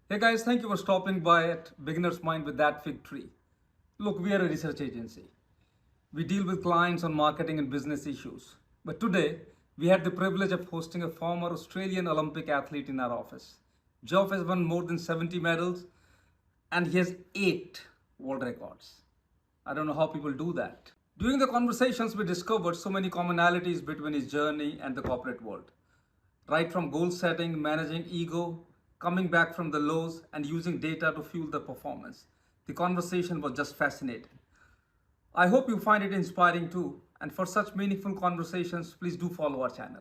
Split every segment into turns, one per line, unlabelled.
Hey guys, thank you for stopping by at Beginner's Mind with that fig tree. Look, we are a research agency. We deal with clients on marketing and business issues. But today, we had the privilege of hosting a former Australian Olympic athlete in our office. Geoff has won more than 70 medals and he has 8 world records. I don't know how people do that. During the conversations, we discovered so many commonalities between his journey and the corporate world. Right from goal setting, managing ego, coming back from the lows, and using data to fuel the performance. The conversation was just fascinating. I hope you find it inspiring too. And for such meaningful conversations, please do follow our channel.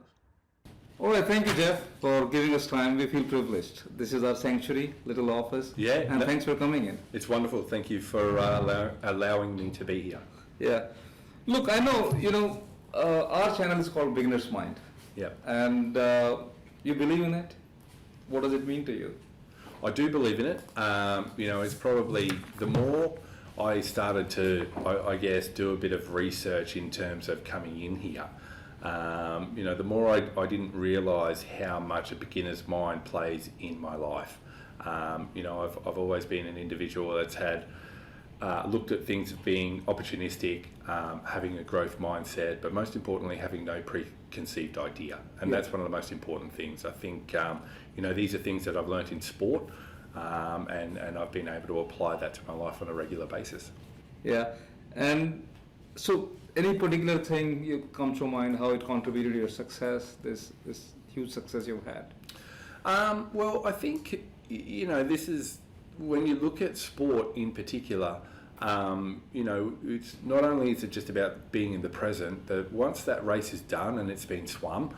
All right, thank you, Geoff, for giving us time. We feel privileged. This is our sanctuary, little office.
Yeah.
And thanks for coming in.
It's wonderful. Thank you for allowing me to be here.
Yeah. Look, I know, our channel is called Beginner's Mind.
Yeah.
And you believe in it? What does it mean to you?
I do believe in it. It's probably the more I started to, I guess, do a bit of research in terms of coming in here. The more I didn't realise how much a beginner's mind plays in my life. I've always been an individual that's had looked at things as being opportunistic, having a growth mindset, but most importantly, having no preconceived idea. And that's one of the most important things. I think, these are things that I've learnt in sport, and I've been able to apply that to my life on a regular basis.
Yeah. And so any particular thing you come to mind, how it contributed to your success, this huge success you've had?
Well, I think, this is, when you look at sport in particular, it's not only is it just about being in the present, that once that race is done and it's been swum,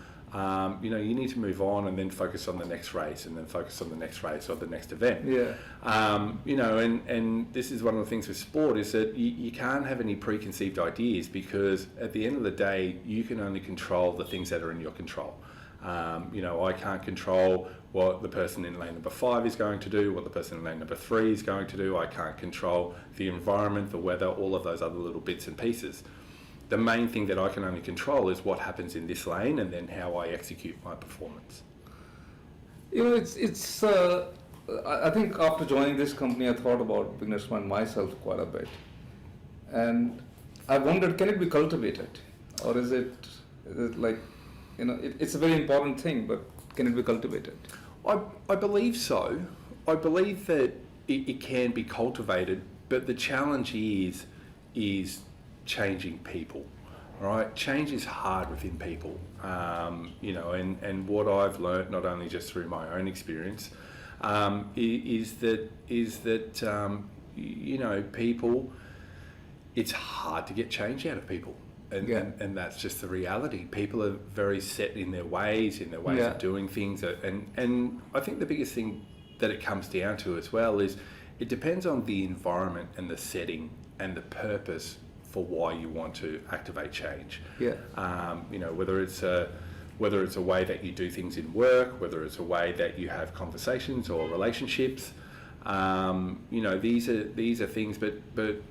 you need to move on and then focus on the next race and then focus on the next race or the next event.
Yeah.
And this is one of the things with sport is that you can't have any preconceived ideas, because at the end of the day, you can only control the things that are in your control. I can't control what the person in lane number 5 is going to do, what the person in lane number 3 is going to do. I can't control the environment, the weather, all of those other little bits and pieces. The main thing that I can only control is what happens in this lane and then how I execute my performance.
I think after joining this company, I thought about Beginner's Mind myself quite a bit. And I wondered, can it be cultivated? Or is it like, it's a very important thing, but can it be cultivated?
I believe so. I believe that it can be cultivated, but the challenge is changing people, right? Change is hard within people, and what I've learnt, not only just through my own experience, is that people, it's hard to get change out of people. And that's just the reality. People are very set in their ways of doing things. And I think the biggest thing that it comes down to as well is it depends on the environment and the setting and the purpose for why you want to activate change.
Yeah.
Whether it's a way that you do things in work, whether it's a way that you have conversations or relationships. These are things, but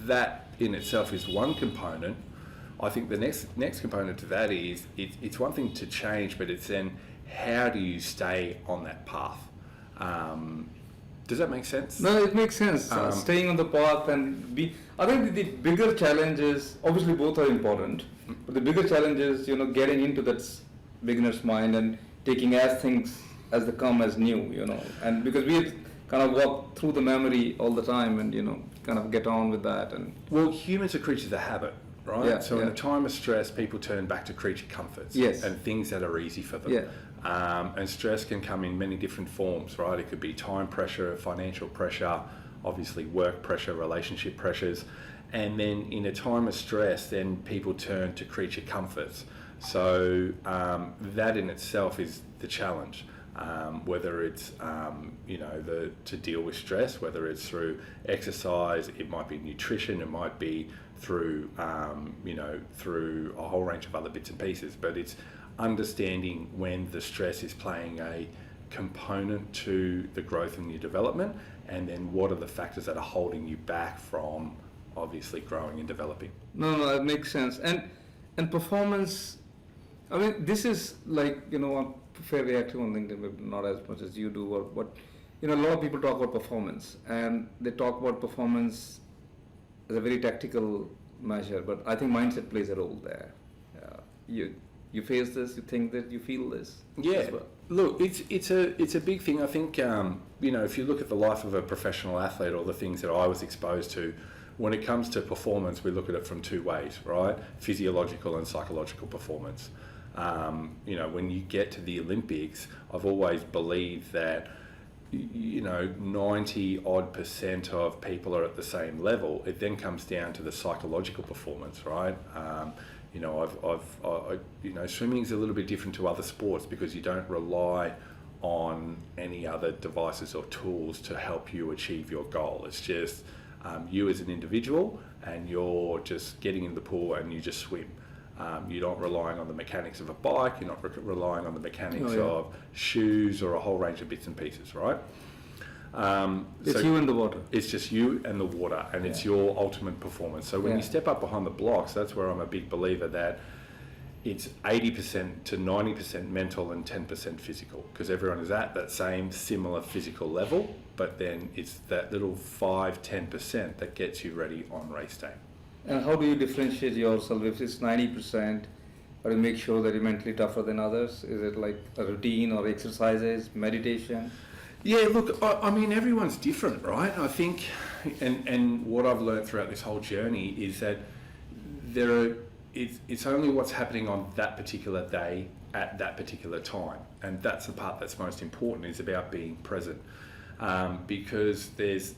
that in itself is one component. I think the next component to that is it's one thing to change, but it's then how do you stay on that path? Does that make sense?
No, it makes sense. Staying on the path and I think the bigger challenge is, obviously both are important, but the bigger challenge is, getting into that beginner's mind and taking as things as they come as new, and because we kind of walk through the memory all the time and, kind of get on with that. And
well, humans are creatures of habit. Right?
Yeah,
so in a time of stress, people turn back to creature comforts and things that are easy for them.
Yeah.
And stress can come in many different forms, right? It could be time pressure, financial pressure, obviously work pressure, relationship pressures. And then in a time of stress, then people turn to creature comforts. So that in itself is the challenge. Whether it's to deal with stress, whether it's through exercise, it might be nutrition, it might be through through a whole range of other bits and pieces, but it's understanding when the stress is playing a component to the growth and your development, and then what are the factors that are holding you back from obviously growing and developing.
No, that makes sense. And performance, I mean, this is like, I'm fairly active on LinkedIn, but not as much as you do. But a lot of people talk about performance, and they talk about performance as a very tactical measure, but I think mindset plays a role there. You face this, you think that, you feel this.
Yeah,
as well.
look, it's a big thing. I think if you look at the life of a professional athlete, or the things that I was exposed to, when it comes to performance, we look at it from two ways, right? Physiological and psychological performance. When you get to the Olympics, I've always believed that 90 odd % of people are at the same level. It then comes down to the psychological performance, right? Swimming's a little bit different to other sports because you don't rely on any other devices or tools to help you achieve your goal. It's just you as an individual, and you're just getting in the pool and you just swim. You're not relying on the mechanics of a bike, you're not relying on the mechanics of shoes or a whole range of bits and pieces, right?
It's you and the water.
It's just you and the water, and it's your ultimate performance. So when you step up behind the blocks, that's where I'm a big believer that it's 80% to 90% mental and 10% physical, because everyone is at that same similar physical level, but then it's that little 5-10% that gets you ready on race day.
And how do you differentiate yourself? If it's 90%, or you make sure that you're mentally tougher than others? Is it like a routine or exercises, meditation?
Yeah, look, I mean, everyone's different, right? I think, and what I've learned throughout this whole journey is that it's only what's happening on that particular day at that particular time, and that's the part that's most important, is about being present, because there's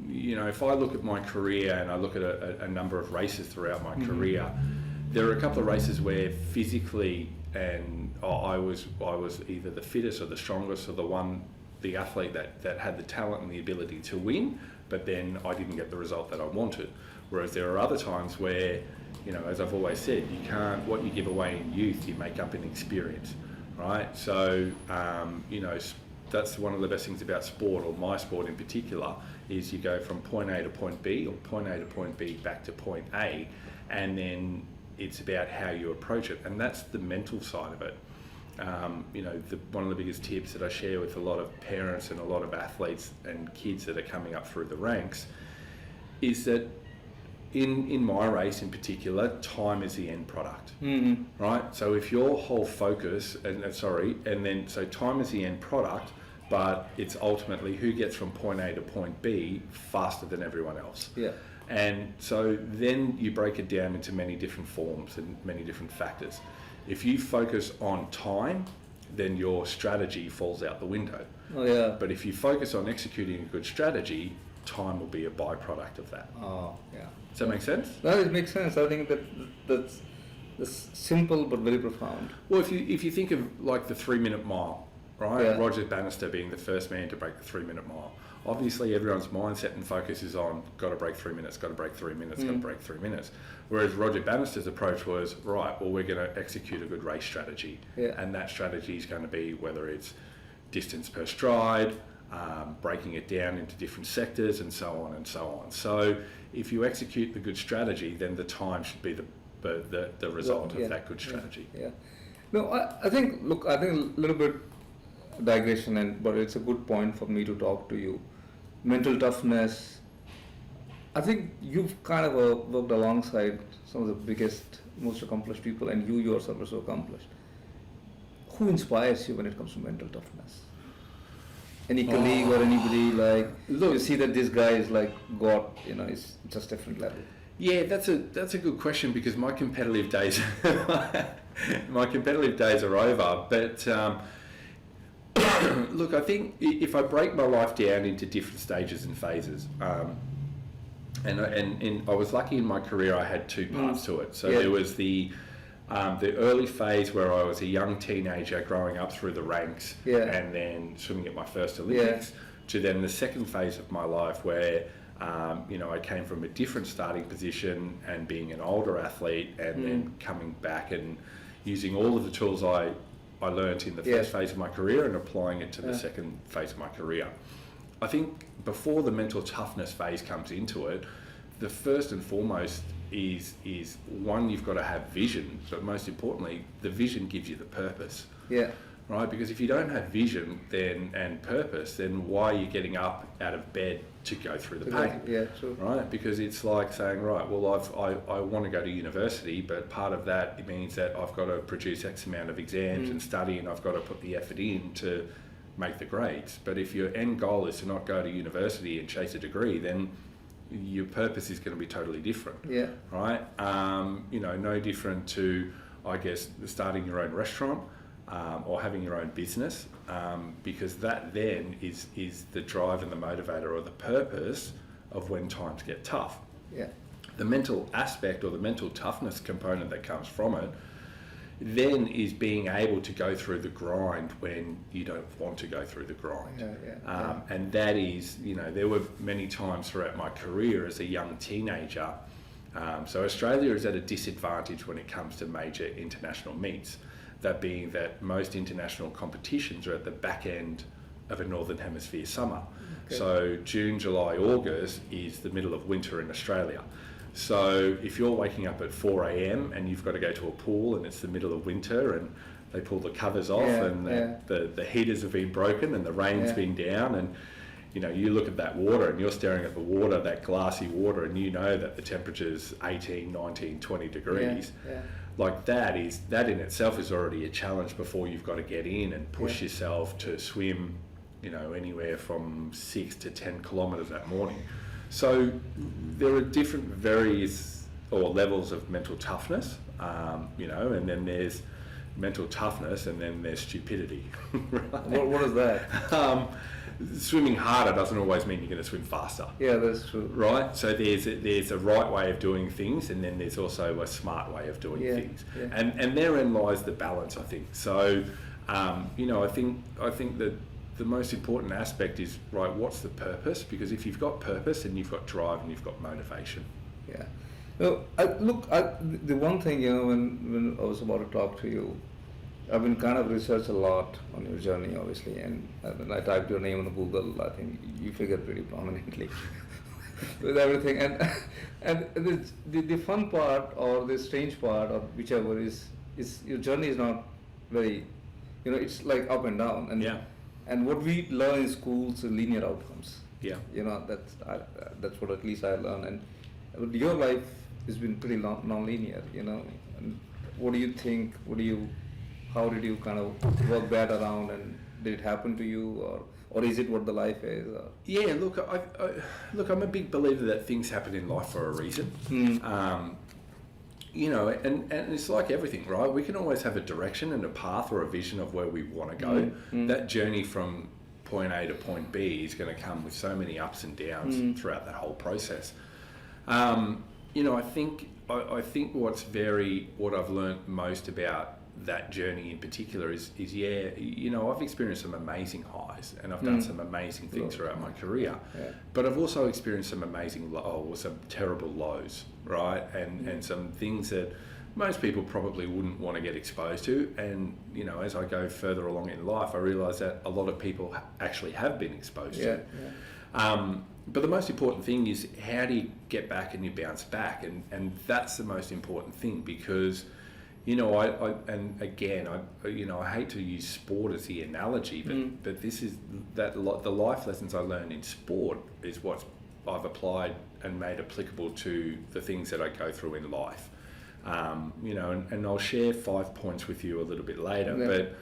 if I look at my career and I look at a number of races throughout my career, there are a couple of races where physically I was either the fittest or the strongest, or the athlete that had the talent and the ability to win, but then I didn't get the result that I wanted. Whereas there are other times where, as I've always said, what you give away in youth, you make up in experience, right? So, that's one of the best things about sport, or my sport in particular, is you go from point A to point B, or point A to point B back to point A, and then it's about how you approach it, and that's the mental side of it. One of the biggest tips that I share with a lot of parents and a lot of athletes and kids that are coming up through the ranks is that in my race in particular, time is the end product, right? So if your whole focus, so time is the end product, but it's ultimately who gets from point A to point B faster than everyone else.
Yeah.
And so then you break it down into many different forms and many different factors. If you focus on time, then your strategy falls out the window.
Oh yeah.
But if you focus on executing a good strategy, time will be a byproduct of that.
Oh yeah.
Does that make sense?
That makes sense. I think that's simple but very profound.
Well, if you think of like the 3-minute mile, right?
Yeah.
Roger Bannister being the first man to break the 3-minute mile. Obviously, everyone's mindset and focus is on got to break 3 minutes, got to break 3 minutes, got to break 3 minutes. Whereas Roger Bannister's approach was, right, well, we're going to execute a good race strategy.
Yeah.
And that strategy is going to be whether it's distance per stride, breaking it down into different sectors, and so on and so on. So if you execute the good strategy, then the time should be the result of that good strategy.
Yeah. No, I think a little bit digression, but it's a good point for me to talk to you. Mental toughness. I think you've kind of worked alongside some of the biggest, most accomplished people, and you yourself are so accomplished. Who inspires you when it comes to mental toughness? Any colleague or anybody, like, look, you see that this guy is like God, it's just different level. Yeah,
that's a good question, because my competitive days are over. But look, I think if I break my life down into different stages and phases, and I was lucky in my career, I had two parts to it. So there was the early phase where I was a young teenager growing up through the ranks, and then swimming at my first Olympics, to then the second phase of my life where I came from a different starting position and being an older athlete, and then coming back and using all of the tools I learnt in the first phase of my career and applying it to the second phase of my career. I think before the mental toughness phase comes into it, the first and foremost is one, you've got to have vision, but most importantly, the vision gives you the purpose. Yeah. right? Because if you don't have vision and purpose, then why are you getting up out of bed to go through the pain?
Yeah, true.
Right? Because it's like saying, right, well, I want to go to university, but part of that it means that I've got to produce X amount of exams and study, and I've got to put the effort in to make the grades. But if your end goal is to not go to university and chase a degree, then your purpose is going to be totally different.
Yeah.
Right? No different to, I guess, starting your own restaurant or having your own business, because that then is the drive and the motivator or the purpose of when times get tough.
Yeah.
The mental aspect or the mental toughness component that comes from it then is being able to go through the grind when you don't want to go through the grind. And that is, there were many times throughout my career as a young teenager. So Australia is at a disadvantage when it comes to major international meets. That being that most international competitions are at the back end of a Northern Hemisphere summer. Okay. So June, July, August is the middle of winter in Australia. So if you're waking up at 4 a.m. and you've got to go to a pool and it's the middle of winter and they pull the covers off the heaters have been broken and the rain's been down, and you look at that water and you're staring at the water, that glassy water, and you know that the temperature's 18, 19, 20 degrees. Like that in itself is already a challenge before you've got to get in and push yourself to swim, anywhere from 6 to 10 kilometres that morning. So there are different various or levels of mental toughness, and then there's mental toughness and then there's stupidity. Right?
What is that?
Swimming harder doesn't always mean you're going to swim faster.
Yeah, that's true.
Right? So there's a right way of doing things, and then there's also a smart way of doing things. Yeah. And therein lies the balance, I think. So, I think that the most important aspect is, right, what's the purpose? Because if you've got purpose, then you've got drive and you've got motivation.
Yeah. Well, the one thing, when I was about to talk to you, I've been kind of researched a lot on your journey, obviously, and when I typed your name on Google, I think you figured pretty prominently with everything. And the fun part or the strange part or whichever is your journey is not very, it's like up and down. And what we learn in schools are linear outcomes. Yeah. That's what at least I learned. But your life has been pretty non-linear, And what do you think? How did you kind of work that around, and did it happen to you, or is it what the life is? Or?
Yeah, I'm a big believer that things happen in life for a reason. And it's like everything, right? We can always have a direction and a path or a vision of where we want to go. That journey from point A to point B is going to come with so many ups and downs throughout that whole process. I think what I've learned most about that journey in particular is I've experienced some amazing highs and I've done some amazing things throughout my career, but I've also experienced some some terrible lows, right? And some things that most people probably wouldn't want to get exposed to. And as I go further along in life, I realise that a lot of people actually have been exposed to. But the most important thing is, how do you get back and you bounce back? And that's the most important thing, because I hate to use sport as the analogy, but this is the life lessons I learned in sport is what I've applied and made applicable to the things that I go through in life. And I'll share 5 points with you a little bit later, but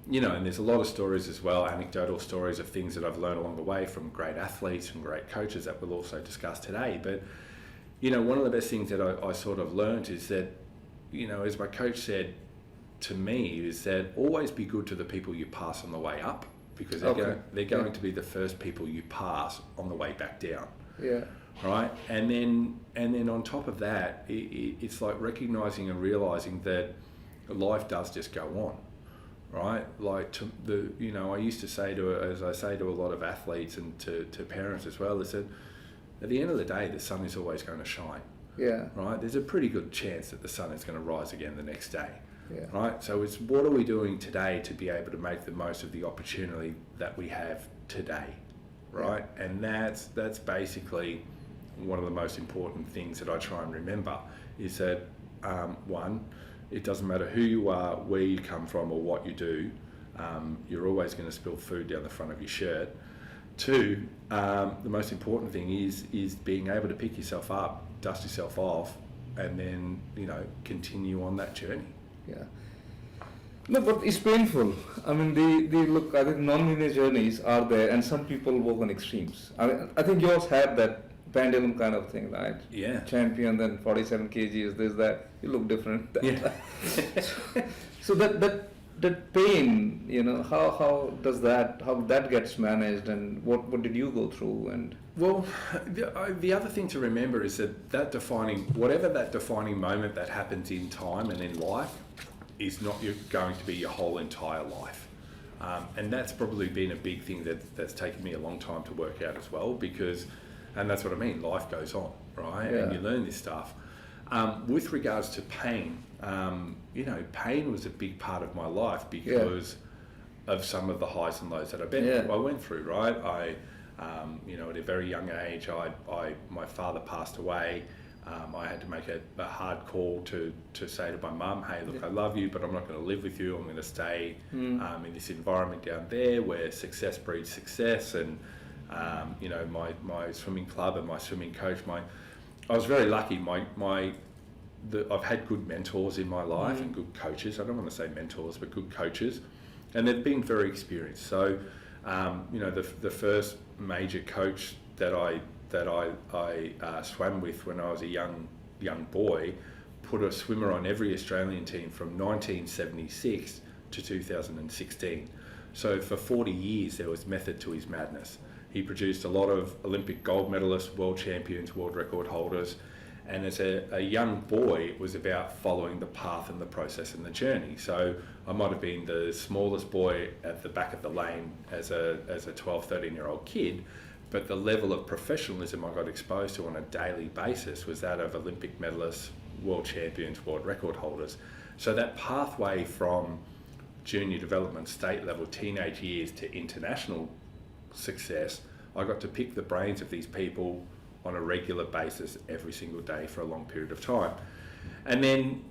and there's a lot of stories as well, anecdotal stories of things that I've learned along the way from great athletes and great coaches that we'll also discuss today. But one of the best things that I sort of learned is that, as my coach said to me, is that always be good to the people you pass on the way up, because they're going to be the first people you pass on the way back down.
Yeah.
Right? And then on top of that, it's like recognizing and realizing that life does just go on. Right? Like I used to say as I say to a lot of athletes and to parents as well, is that at the end of the day, the sun is always going to shine.
Yeah.
Right? There's a pretty good chance that the sun is going to rise again the next day.
Yeah.
Right? So it's, what are we doing today to be able to make the most of the opportunity that we have today? Right? Yeah. And that's basically one of the most important things that I try and remember, is that one, it doesn't matter who you are, where you come from, or what you do. You're always going to spill food down the front of your shirt. Two, the most important thing is being able to pick yourself up, dust yourself off, and then, continue on that journey.
Yeah. No, but it's painful. I mean, I think non-linear journeys are there, and some people work on extremes. I think yours had that pendulum kind of thing, right?
Yeah.
Champion, then 47 kgs, this, that. You look different.
Yeah.
So that pain, how that gets managed, and what did you go through? And
Well, the other thing to remember is whatever that defining moment that happens in time and in life is not going to be your whole entire life. And that's probably been a big thing that's taken me a long time to work out as well, and that's what I mean, life goes on, right?
Yeah.
And you learn this stuff. With regards to pain, pain was a big part of my life because of some of the highs and lows that I went through, right? At a very young age, my father passed away. I had to make a hard call to say to my mum, hey, look, I love you, but I'm not going to live with you. I'm going to stay in this environment down there where success breeds success. And, my swimming club and my swimming coach, I was very lucky. I've had good mentors in my life and good coaches. I don't want to say mentors, but good coaches. And they've been very experienced. So, the first major coach that I swam with when I was a young boy put a swimmer on every Australian team from 1976 to 2016. So for 40 years there was method to his madness. He produced a lot of Olympic gold medalists, world champions, world record holders, and as a young boy it was about following the path and the process and the journey. So I might have been the smallest boy at the back of the lane as a 12, 13-year-old kid, but the level of professionalism I got exposed to on a daily basis was that of Olympic medalists, world champions, world record holders. So that pathway from junior development, state level, teenage years to international success, I got to pick the brains of these people on a regular basis every single day for a long period of time. And then,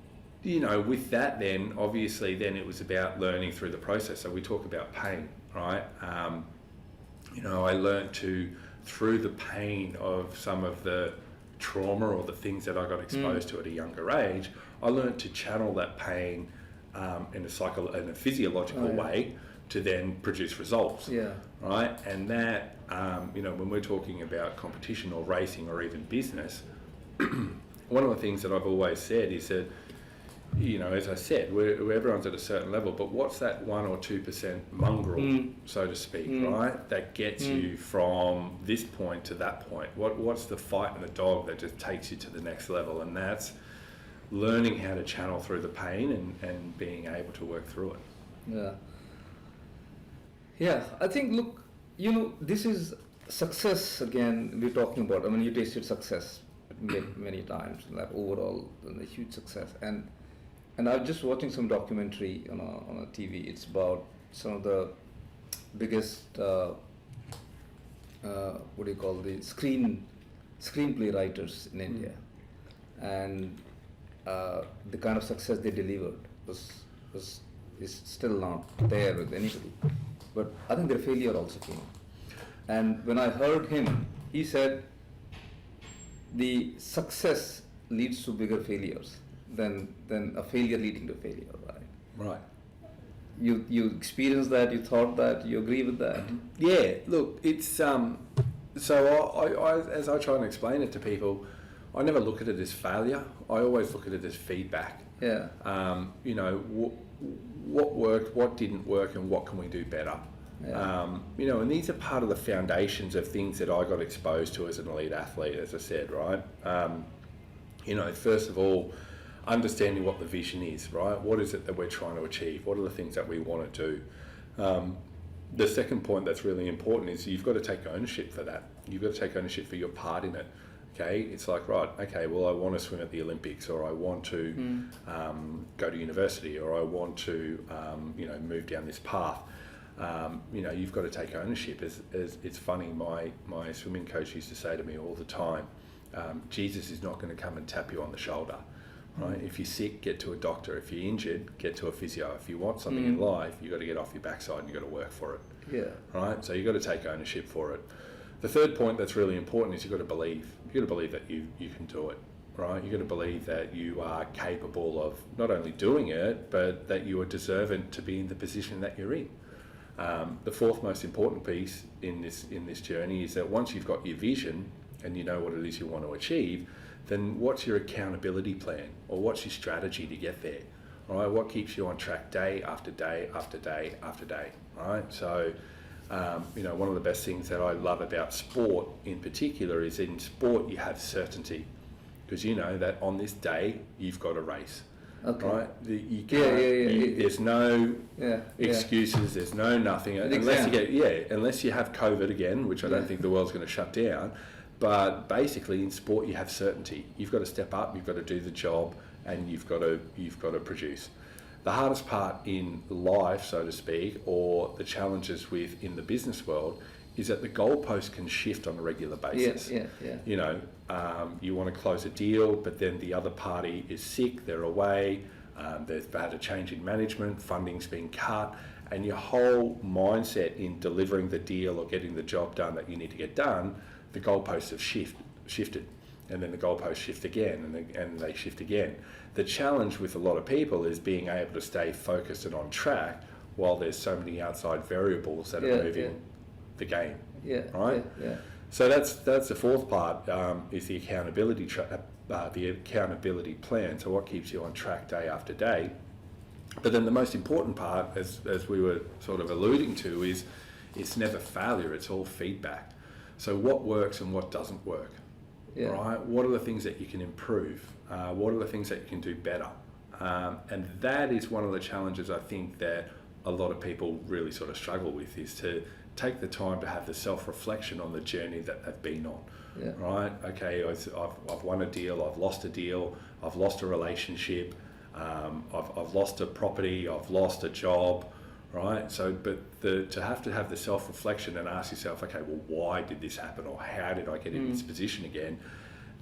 with that then, obviously then it was about learning through the process. So we talk about pain, right? I learned through the pain of some of the trauma or the things that I got exposed to at a younger age, I learned to channel that pain in a physiological way to then produce results. Yeah. Right? And that, when we're talking about competition or racing or even business, one of the things that I've always said is that, as I said, everyone's at a certain level, but what's that 1 or 2% mongrel, so to speak, right? That gets you from this point to that point. What's the fight in the dog that just takes you to the next level? And that's learning how to channel through the pain and being able to work through it.
Yeah. Yeah, I think, look, this is success again we're talking about. I mean, you tasted success many times, like overall, a huge success. And I was just watching some documentary on a TV. It's about some of the biggest, the screenplay writers in India, and the kind of success they delivered is still not there with anybody. But I think their failure also came. And when I heard him, he said the success leads to bigger failures than a failure leading to failure, right?
Right.
You experienced that, you thought that, you agree with that?
Yeah, look, it's so I as I try and explain it to people, I never look at it as failure. I always look at it as feedback.
Yeah.
What worked, what didn't work, and what can we do better? Yeah. And these are part of the foundations of things that I got exposed to as an elite athlete, as I said, right? First of all, understanding what the vision is, right? What is it that we're trying to achieve? What are the things that we want to do? The second point that's really important is you've got to take ownership for that. You've got to take ownership for your part in it. Okay, it's like, right, okay, well, I want to swim at the Olympics, or I want to go to university, or I want to, move down this path. You've got to take ownership. As it's funny, my swimming coach used to say to me all the time, Jesus is not going to come and tap you on the shoulder, right? If you're sick, get to a doctor. If you're injured, get to a physio. If you want something in life, you've got to get off your backside and you've got to work for it.
Yeah.
Right? So you've got to take ownership for it. The third point that's really important is you've got to believe. You've got to believe that you can do it, right? You've got to believe that you are capable of not only doing it, but that you are deserving to be in the position that you're in. The fourth most important piece in this journey is that once you've got your vision and you know what it is you want to achieve, then what's your accountability plan, or what's your strategy to get there? All right, what keeps you on track day after day after day after day? Right, so one of the best things that I love about sport in particular is in sport you have certainty, because you know that on this day you've got a race.
Okay.
Right, you can't. There's no excuses. There's no nothing unless you have COVID again, which I don't think the world's going to shut down. But basically, in sport, you have certainty. You've got to step up. You've got to do the job, and you've got to produce. The hardest part in life, so to speak, or the challenges in the business world, is that the goalpost can shift on a regular basis. You know, you want to close a deal, but then the other party is sick, they're away, they've had a change in management, funding's been cut, and your whole mindset in delivering the deal or getting the job done that you need to get done, the goalposts have shifted. And then the goalposts shift again, and they shift again. The challenge with a lot of people is being able to stay focused and on track while there's so many outside variables that are moving the game. Right. So that's the fourth part, is the accountability the accountability plan. So what keeps you on track day after day? But then the most important part, as we were sort of alluding to, is it's never failure. It's all feedback. So what works and what doesn't work. Right? What are the things that you can improve? What are the things that you can do better? And that is one of the challenges I think that a lot of people really sort of struggle with, is to take the time to have the self-reflection on the journey that they've been on. Right? Okay, I've won a deal, I've lost a deal, I've lost a relationship, I've lost a property, I've lost a job. Right, so to have the self-reflection and ask yourself, okay, well, why did this happen, or how did I get in this position again?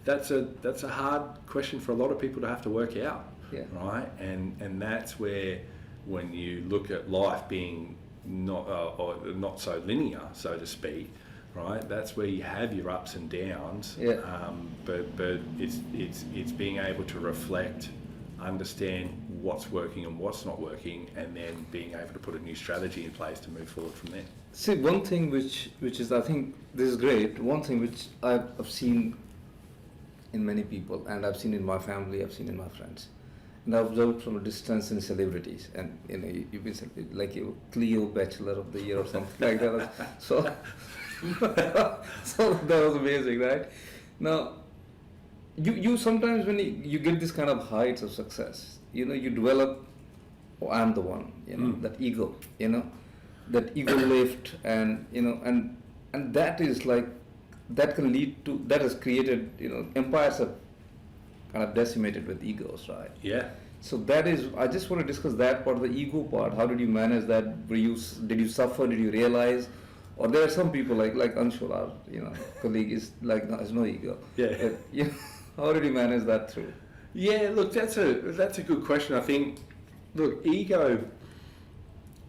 That's a hard question for a lot of people to have to work out. Right, and that's where, when you look at life being not so linear, so to speak, right, that's where you have your ups and downs. But it's being able to reflect, understand what's working and what's not working, and then being able to put a new strategy in place to move forward from there.
See, one thing which is, I think this is great, one thing which I've seen in many people, and I've seen in my family, I've seen in my friends, and I've observed from a distance in celebrities, and you know, you've been like a Cleo Bachelor of the Year or something like that. So that was amazing, right? Now, you sometimes when you get this kind of heights of success, you know, you develop, oh, I'm the one, you know, that ego, you know, that ego lift, and you know, and that is like, that can lead to, that has created, you know, empires have kind of decimated with egos, right? So that is, I just want to discuss that part, the ego part. How did you manage that? Did you suffer? Did you realize? Or there are some people like Anshul, our, you know, colleague, is like, no, has no ego. But, you know, how did you manage that through?
Look, that's a good question. I think, look, ego,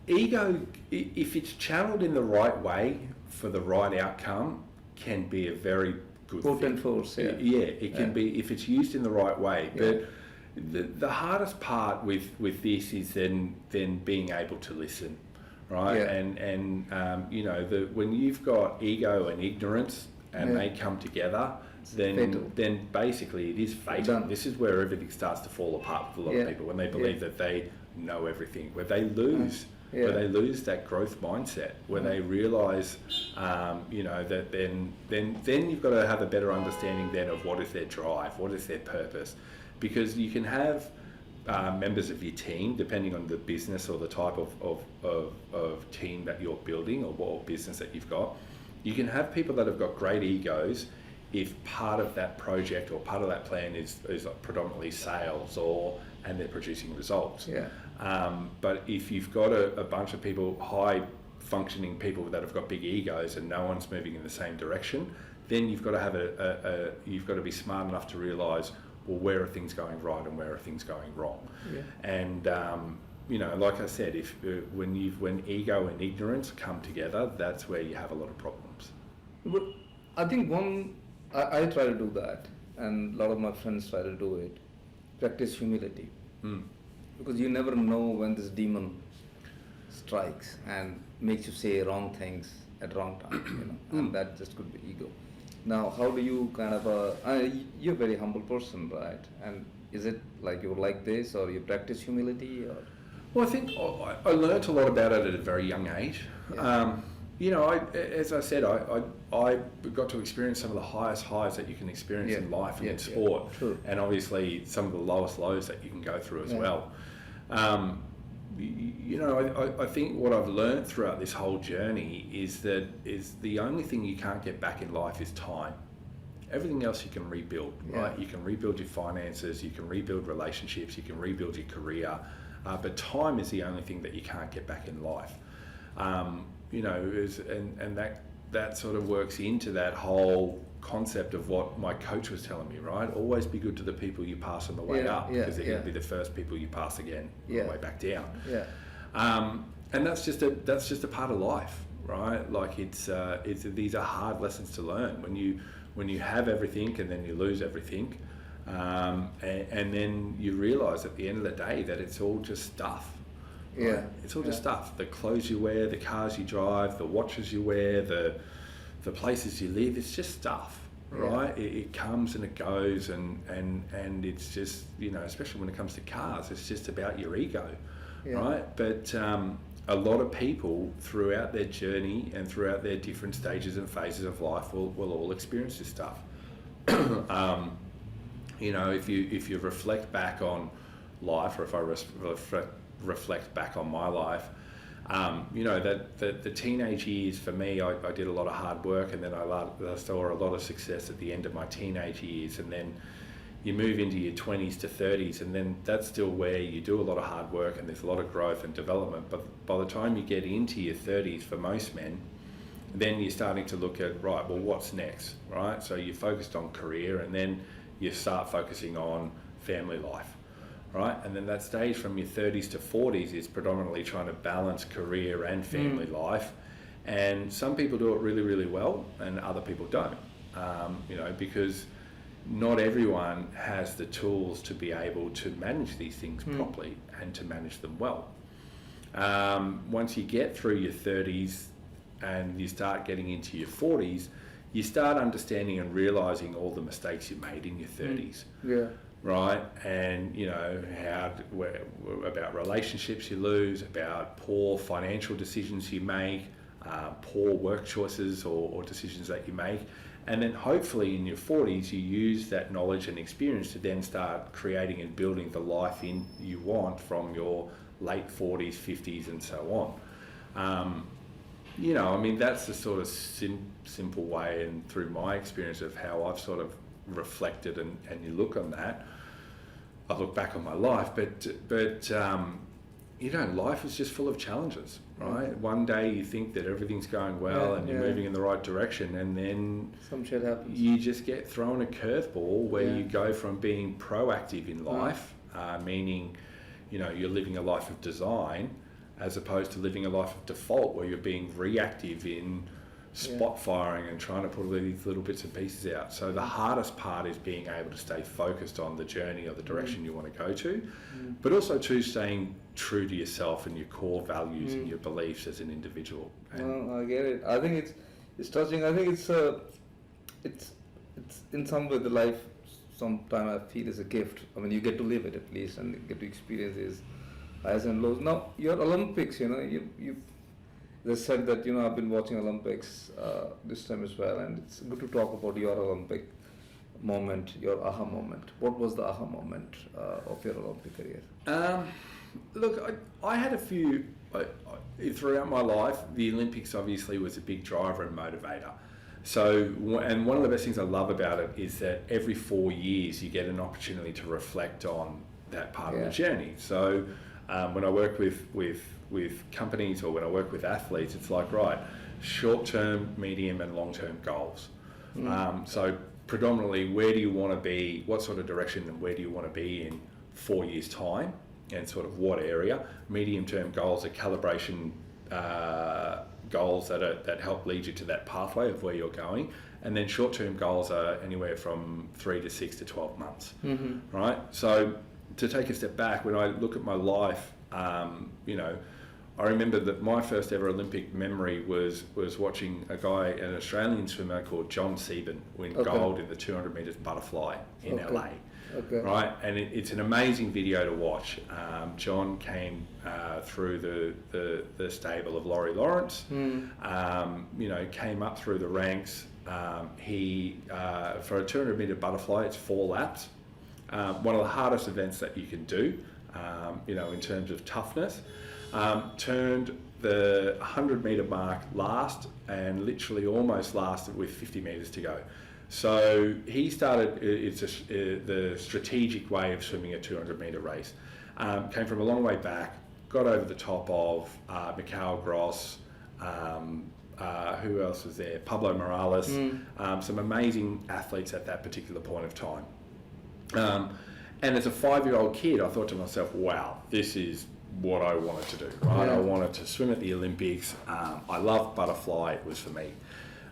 if it's channeled in the right way for the right outcome, can be a very good
potent force.
It can be, if it's used in the right way. But the hardest part with this is then being able to listen, right? And you know, when you've got ego and ignorance and they come together, then basically it is fatal. This is where everything starts to fall apart with a lot of people, when they believe that they know everything, where they lose that growth mindset, where they realise, you know, that then you've got to have a better understanding then of what is their drive, what is their purpose, because you can have members of your team, depending on the business or the type of team that you're building, or what business that you've got. You can have people that have got great egos if part of that project or part of that plan is predominantly sales, and they're producing results. But if you've got a bunch of people, high functioning people that have got big egos, and no one's moving in the same direction, then you've got to have you've got to be smart enough to realise well, where are things going right and where are things going wrong?
Yeah.
And you know, like I said, if when ego and ignorance come together, that's where you have a lot of problems.
But I think I try to do that, and a lot of my friends try to do it. Practice humility, because you never know when this demon strikes and makes you say wrong things at wrong time, you know, and that just could be ego. Now, how do you kind of you're a very humble person, right? And is it like you're like this, or you practice humility, or?
Well, I think I learnt a lot about it at a very young age.
Yeah.
You know, as I said, I got to experience some of the highest highs that you can experience in life and in sport, and obviously some of the lowest lows that you can go through as well. You know, I think what I've learned throughout this whole journey is the only thing you can't get back in life is time. Everything else you can rebuild, right? You can rebuild your finances, you can rebuild relationships, you can rebuild your career, but time is the only thing that you can't get back in life. You know, and that sort of works into that whole concept of what my coach was telling me, right? Always be good to the people you pass on the way up, because they're going to be the first people you pass again on the way back down. And that's just a part of life, right? Like it's these are hard lessons to learn when you have everything and then you lose everything, and then you realise at the end of the day that it's all just stuff. Right? It's all just stuff. The clothes you wear, the cars you drive, the watches you wear, the places you live, it's just stuff, right? It comes and it goes, and it's just, you know, especially when it comes to cars, it's just about your ego, right? But a lot of people throughout their journey and throughout their different stages and phases of life will all experience this stuff. You know, if you reflect back on life, or if I reflect back on my life, you know, that the teenage years for me, I did a lot of hard work, and then I saw a lot of success at the end of my teenage years, and then you move into your 20s to 30s, and then that's still where you do a lot of hard work and there's a lot of growth and development. But by the time you get into your 30s, for most men, then you're starting to look at, right, well, what's next, right? So you're focused on career, and then you start focusing on family life, right? And then that stage from your 30s to 40s is predominantly trying to balance career and family life. And some people do it really, really well, and other people don't, you know, because not everyone has the tools to be able to manage these things properly and to manage them well. Once you get through your 30s and you start getting into your 40s, you start understanding and realising all the mistakes you made in your 30s. Right? And, you know, about relationships you lose, about poor financial decisions you make, poor work choices or decisions that you make. And then hopefully in your 40s, you use that knowledge and experience to then start creating and building the life you want from your late 40s, 50s, and so on. You know, I mean, that's the sort of simple way, and through my experience of how I've sort of reflected and you look on that. I look back on my life, but you know, life is just full of challenges, right? One day you think that everything's going well and you're moving in the right direction, and then
some shit happens.
You just get thrown a curveball where you go from being proactive in life, meaning, you know, you're living a life of design, as opposed to living a life of default where you're being reactive in spot firing and trying to put these little bits and pieces out. So the hardest part is being able to stay focused on the journey or the direction you want to go to, but also too staying true to yourself and your core values and your beliefs as an individual.
No, I get it. I think it's touching. I think it's in some way the life. Sometimes I feel is a gift. I mean, you get to live it at least, and you get to experience these highs and lows. Now your Olympics, you know, you. They said that, you know, I've been watching Olympics this time as well, and it's good to talk about your Olympic moment, your aha moment. What was the aha moment of your Olympic career?
Look, I had a few, throughout my life, the Olympics obviously was a big driver and motivator. So, and one of the best things I love about it is that every 4 years you get an opportunity to reflect on that part of the journey. So when I work with companies or when I work with athletes, it's like, right, short-term, medium and long-term goals. So predominantly where do you want to be, what sort of direction and where do you want to be in 4 years' time, and sort of what area. Medium-term goals are calibration goals that help lead you to that pathway of where you're going. And then short-term goals are anywhere from 3 to 6 to 12 months, right? So to take a step back, when I look at my life, you know, I remember that my first ever Olympic memory was watching a guy, an Australian swimmer called John Sieben, win gold in the 200 metres butterfly in LA. Right, and it's an amazing video to watch. John came through the stable of Laurie Lawrence. You know, came up through the ranks. He for a 200 metre butterfly, it's 4 laps. One of the hardest events that you can do. You know, in terms of toughness. Turned the 100 metre mark last, and literally almost lasted with 50 metres to go. So he started the strategic way of swimming a 200 metre race. Came from a long way back, got over the top of Mikhail Gross, who else was there? Pablo Morales, some amazing athletes at that particular point of time. And as a 5-year-old kid, I thought to myself, wow, this is what I wanted to do, right? I wanted to swim at the Olympics. I loved butterfly, it was for me.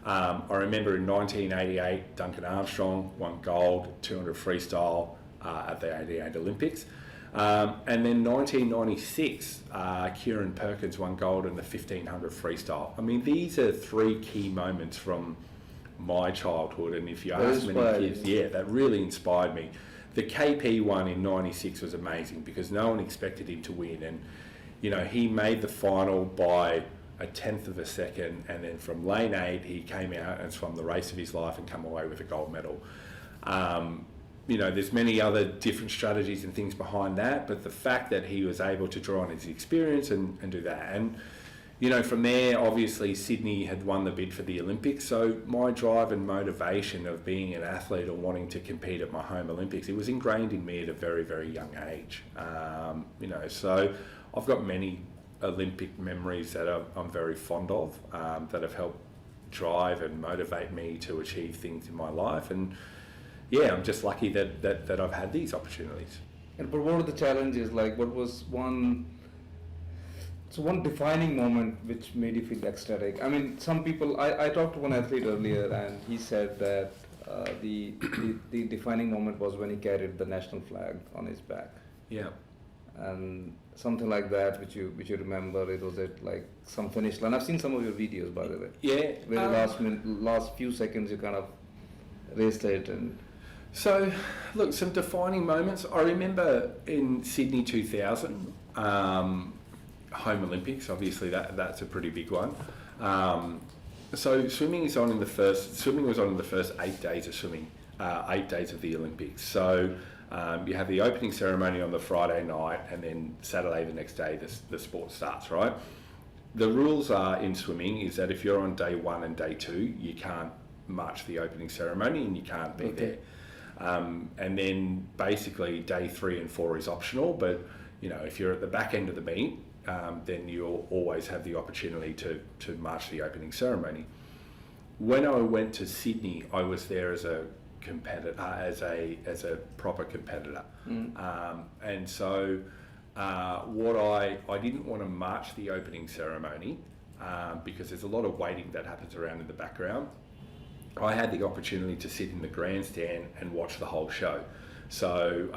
I remember in 1988, Duncan Armstrong won gold, 200 freestyle at the 88 Olympics. And then 1996, Kieran Perkins won gold in the 1500 freestyle. I mean, these are 3 key moments from my childhood. And if you ask many kids, that really inspired me. The KP one in 96 was amazing because no one expected him to win. And, you know, he made the final by a 1/10 of a second, and then from lane 8 he came out and swam the race of his life and come away with a gold medal. You know, there's many other different strategies and things behind that, but the fact that he was able to draw on his experience and do that. And, you know, from there, obviously Sydney had won the bid for the Olympics, so my drive and motivation of being an athlete or wanting to compete at my home Olympics, it was ingrained in me at a very, very young age. You know, so I've got many Olympic memories that I'm very fond of, that have helped drive and motivate me to achieve things in my life. And yeah, I'm just lucky that I've had these opportunities.
And but what were the challenges? Like, what was one defining moment which made you feel ecstatic? I mean, some people. I talked to one athlete earlier, and he said that the defining moment was when he carried the national flag on his back.
Yeah.
And something like that, which you remember. It was at like some finish line. I've seen some of your videos, by the way.
Yeah.
Where last few seconds you kind of raced it and.
So, look, some defining moments. I remember in Sydney 2000, home Olympics. Obviously, that's a pretty big one. So swimming was on in the first 8 days of swimming, 8 days of the Olympics. So you have the opening ceremony on the Friday night, and then Saturday the next day the sport starts, right? The rules are in swimming is that if you're on day 1 and day 2, you can't march the opening ceremony and you can't be there. And then basically day 3 and 4 is optional, but you know, if you're at the back end of the meet, then you'll always have the opportunity to march the opening ceremony. When I went to Sydney, I was there as a competitor, as a proper competitor, and so what I didn't want to march the opening ceremony because there's a lot of waiting that happens around in the background. I had the opportunity to sit in the grandstand and watch the whole show. So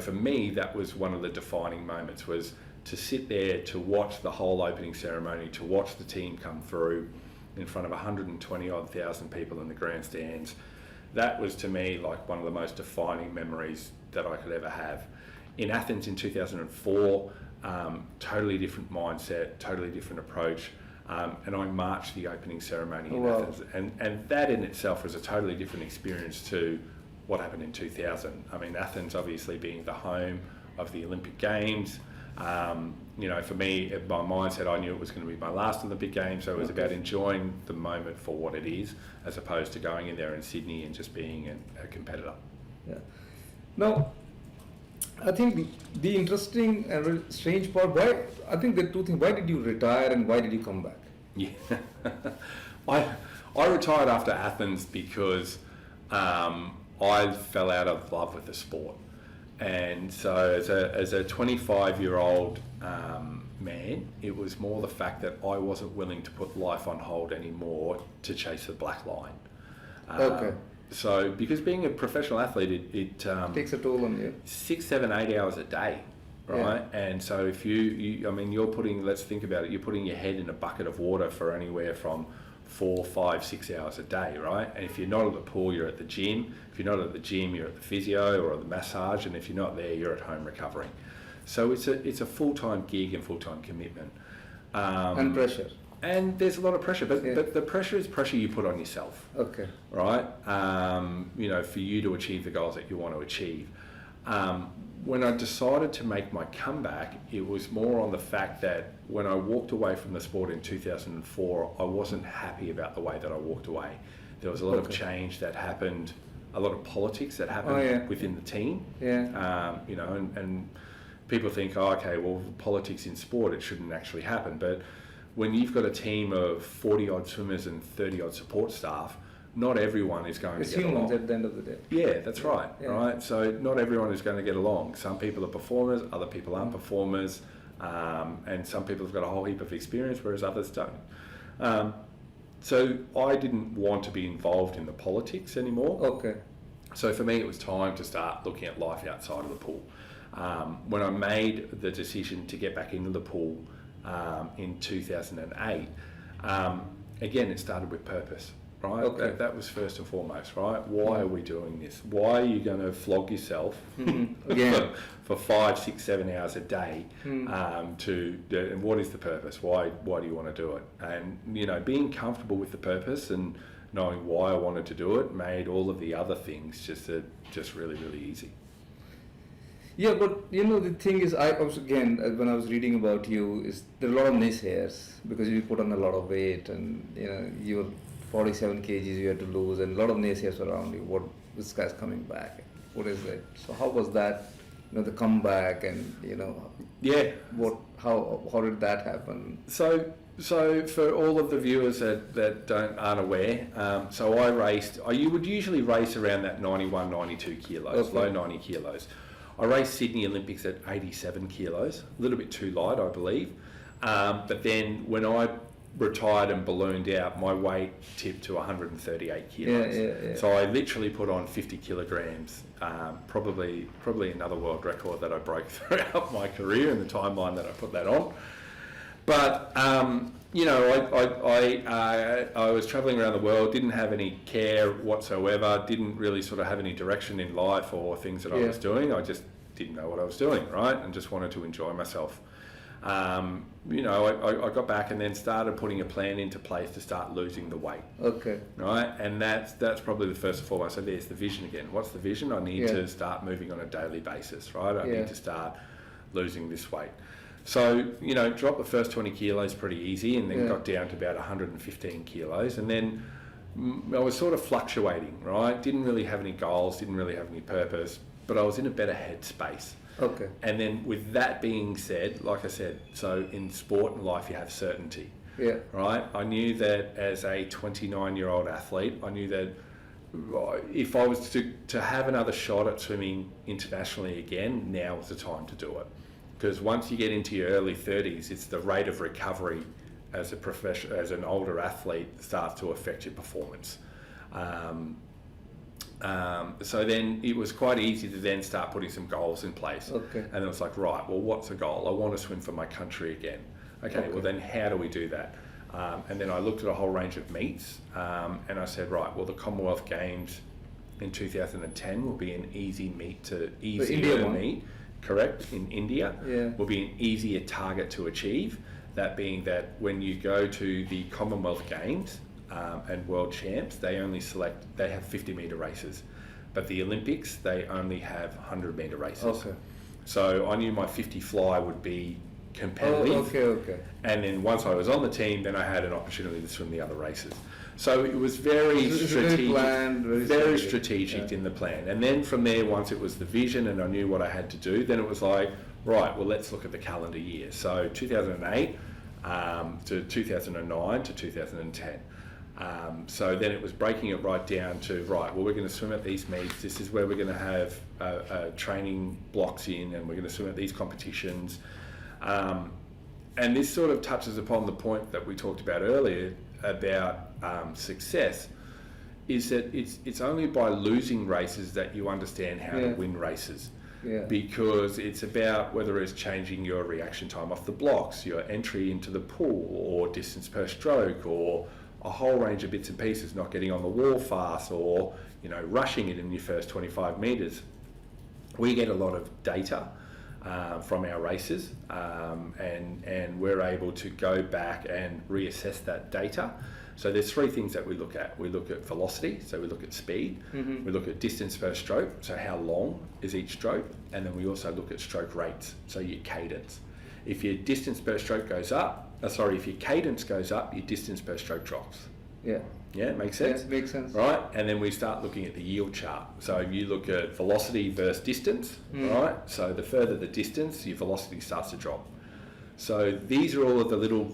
for me, that was one of the defining moments, was to sit there to watch the whole opening ceremony, to watch the team come through in front of 120,000 people in the grandstands. That was to me like one of the most defining memories that I could ever have. In Athens in 2004, totally different mindset, totally different approach. And I marched the opening ceremony in Athens, and that in itself was a totally different experience to what happened in 2000. I mean, Athens obviously being the home of the Olympic Games. You know, for me, my mindset, I knew it was going to be my last Olympic Games, so it was about enjoying the moment for what it is, as opposed to going in there in Sydney and just being a competitor.
Yeah. Now, I think the interesting and strange part, I think there are 2 things. Why did you retire and why did you come back?
Yeah. I retired after Athens because I fell out of love with the sport. And so as a 25-year-old man, it was more the fact that I wasn't willing to put life on hold anymore to chase the black line.
Okay.
So because being a professional athlete, it
Takes a toll on you.
6, 7, 8 hours a day, right? And so if you're putting, let's think about it, you're putting your head in a bucket of water for anywhere from 4, 5, 6 hours a day, right? And if you're not at the pool, you're at the gym. If you're not at the gym, you're at the physio or the massage, and if you're not there, you're at home recovering. So it's a full-time gig and full-time commitment.
And pressure.
And there's a lot of pressure, but the pressure is pressure you put on yourself.
Okay.
Right? For you to achieve the goals that you want to achieve. When I decided to make my comeback, it was more on the fact that when I walked away from the sport in 2004, I wasn't happy about the way that I walked away. There was a lot of change that happened, a lot of politics that happened within the team.
Yeah.
And people think, politics in sport, it shouldn't actually happen. But when you've got a team of 40-odd swimmers and 30-odd support staff, not everyone is going to get along.
It's humans at the end of the day.
Yeah, that's right. Right. So not everyone is going to get along. Some people are performers, other people aren't performers, and some people have got a whole heap of experience, whereas others don't. So I didn't want to be involved in the politics anymore.
Okay.
So for me, it was time to start looking at life outside of the pool. When I made the decision to get back into the pool in 2008, again, it started with purpose. Right?
Okay.
That was first and foremost, right? Why are we doing this? Why are you going to flog yourself for 5, 6, 7 hours a day? And what is the purpose? Why do you want to do it? And being comfortable with the purpose and knowing why I wanted to do it made all of the other things just really, really easy.
Yeah, but the thing is, when I was reading about you, is there are a lot of naysayers because you put on a lot of weight and you're 47 kgs you had to lose, and a lot of naysayers around you. What, this guy's coming back? What is it? So how was that? The comeback, and how did that happen?
So for all of the viewers that aren't aware, so you would usually race around that 91, 92 kilos, low 90 kilos. I raced Sydney Olympics at 87 kilos, a little bit too light, I believe. But then when I retired and ballooned out, my weight tipped to 138 kilos.
Yeah.
So I literally put on 50 kilograms, probably another world record that I broke throughout my career in the timeline that I put that on. But I was travelling around the world, didn't have any care whatsoever, didn't really sort of have any direction in life or things that I was doing. I just didn't know what I was doing, right? And just wanted to enjoy myself. I got back and then started putting a plan into place to start losing the weight.
Okay.
Right? And that's probably the first and foremost. So there's the vision again. What's the vision? I need to start moving on a daily basis, right? I need to start losing this weight. So, dropped the first 20 kilos pretty easy and then got down to about 115 kilos. And then I was sort of fluctuating, right? Didn't really have any goals, didn't really have any purpose, but I was in a better headspace.
Okay.
And then with that being said, like I said, so in sport and life you have certainty.
Yeah.
Right? I knew that as a 29-year-old athlete, I knew that if I was to have another shot at swimming internationally again, now was the time to do it. Because once you get into your early 30s, it's the rate of recovery as an older athlete starts to affect your performance. So then it was quite easy to then start putting some goals in place.
Okay.
And it was like, right, well, what's a goal? I want to swim for my country again. Okay, well then how do we do that? And then I looked at a whole range of meets and I said, right, well, the Commonwealth Games in 2010 will be an easier meet. Correct, in India, will be an easier target to achieve. That being that when you go to the Commonwealth Games and World Champs, they have 50-metre races. But the Olympics, they only have 100-metre races.
Okay.
So I knew my 50 fly would be competitive.
Okay.
And then once I was on the team, then I had an opportunity to swim the other races. So it was very strategic, very strategic in the plan. And then from there, once it was the vision and I knew what I had to do, then it was like, right, well, let's look at the calendar year. So 2008 to 2009 to 2010. So then it was breaking it right down to, right, well, we're going to swim at these meets. This is where we're going to have training blocks in, and we're going to swim at these competitions. And this sort of touches upon the point that we talked about earlier about success, is that it's only by losing races that you understand how to win races.
Yeah.
Because it's about whether it's changing your reaction time off the blocks, your entry into the pool, or distance per stroke, or a whole range of bits and pieces, not getting on the wall fast, or rushing it in your first 25 metres. We get a lot of data from our races, and we're able to go back and reassess that data. So there's three things that we look at. We look at velocity, so we look at speed. We look at distance per stroke, so how long is each stroke, and then we also look at stroke rates, so your cadence. If your distance per stroke goes up, if your cadence goes up, your distance per stroke drops.
Yeah.
Yeah, makes sense?
Yeah, makes sense.
Right, and then we start looking at the yield chart. So you look at velocity versus distance, right? So the further the distance, your velocity starts to drop. So these are all of the little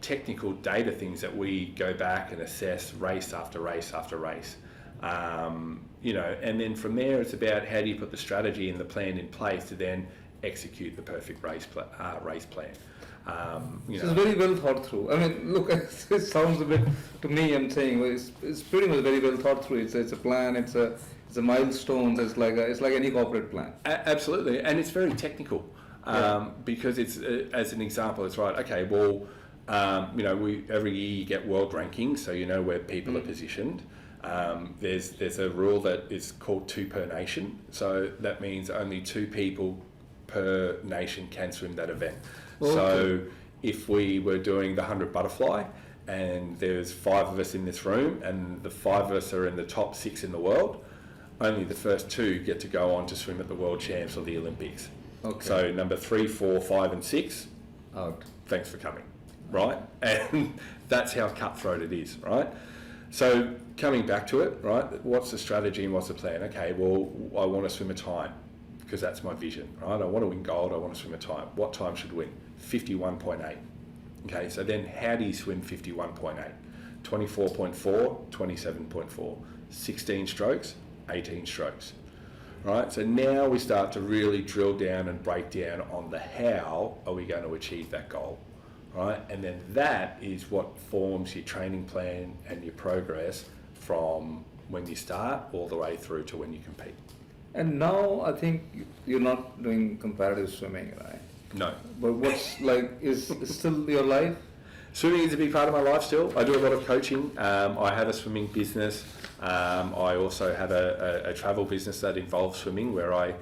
technical data things that we go back and assess race after race after race. And then from there it's about how do you put the strategy and the plan in place to then execute the perfect race plan.
It's very well thought through. I mean, look, it sounds a bit, to me, I'm saying, well, it's pretty much very well thought through. It's a plan, it's a milestone, it's like any corporate plan.
Absolutely, and it's very technical. Because it's, as an example, it's right, okay, well, we every year you get world rankings, so you know where people are positioned. There's a rule that is called 2 per nation, so that means only 2 people per nation can swim that event. Okay. So if we were doing the 100 butterfly and there's 5 of us in this room and the 5 of us are in the top 6 in the world, only the first 2 get to go on to swim at the World Champs or the Olympics. Okay. So number 3, 4, 5 and 6,
out.
Thanks for coming, right? And that's how cutthroat it is, right? So coming back to it, right, what's the strategy and what's the plan? Okay, well, I want to swim a time because that's my vision, right? I want to win gold, I want to swim a time. What time should win? 51.8. Okay, so then how do you swim 51.8? 24.4, 27.4, 16 strokes, 18 strokes, right? So now we start to really drill down and break down on the how are we going to achieve that goal, right? And then that is what forms your training plan and your progress from when you start all the way through to when you compete.
And now I think you're not doing comparative swimming, right?
No.
But what's is still your life?
Swimming is a big part of my life still. I do a lot of coaching. I have a swimming business. I also have a travel business that involves swimming, where I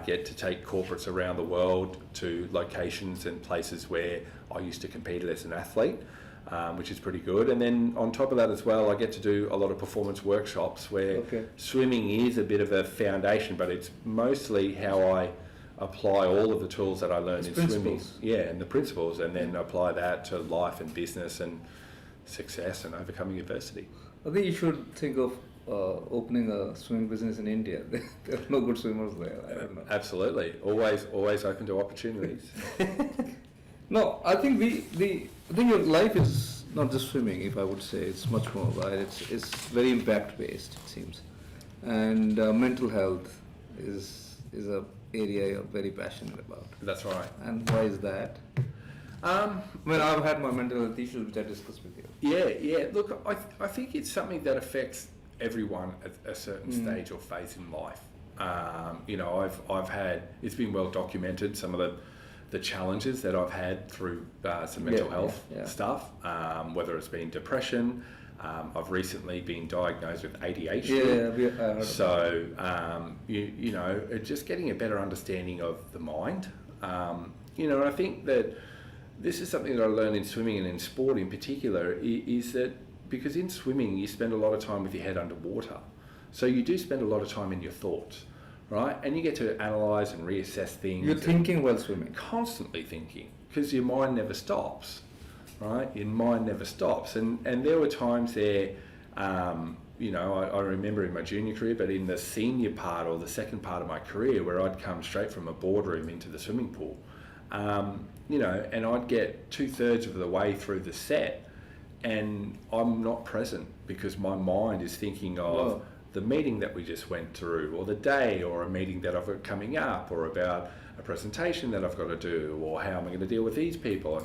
get to take corporates around the world to locations and places where I used to compete as an athlete, which is pretty good. And then on top of that as well, I get to do a lot of performance workshops where swimming is a bit of a foundation, but it's mostly how I apply all of the tools that I learned in swimming. Yeah, and the principles, and then apply that to life and business and success and overcoming adversity.
I think you should think of opening a swimming business in India. There are no good swimmers there. I don't know.
Absolutely. Always open to opportunities.
No, I think I think your life is not just swimming, if I would say. It's much more, right? It's very impact based, it seems. And mental health is a area you're very passionate about.
That's right.
And why is that? I've had my mental health issues, which I discussed with you.
Yeah. Look, I think it's something that affects everyone at a certain stage or phase in life. I've had, it's been well documented, some of the challenges that I've had through some mental health stuff, whether it's been depression. I've recently been diagnosed with ADHD. So, just getting a better understanding of the mind. And I think that this is something that I learned in swimming and in sport in particular, is that because in swimming you spend a lot of time with your head underwater. So you do spend a lot of time in your thoughts, right? And you get to analyse and reassess things.
You're thinking while swimming.
Constantly thinking, because your mind never stops. Right, your mind never stops, and there were times there, I remember in my junior career, but in the senior part or the second part of my career, where I'd come straight from a boardroom into the swimming pool, and I'd get 2/3 of the way through the set, and I'm not present because my mind is thinking of
Wow.
the meeting that we just went through, or the day, or a meeting that I've got coming up, or about a presentation that I've got to do, or how am I going to deal with these people,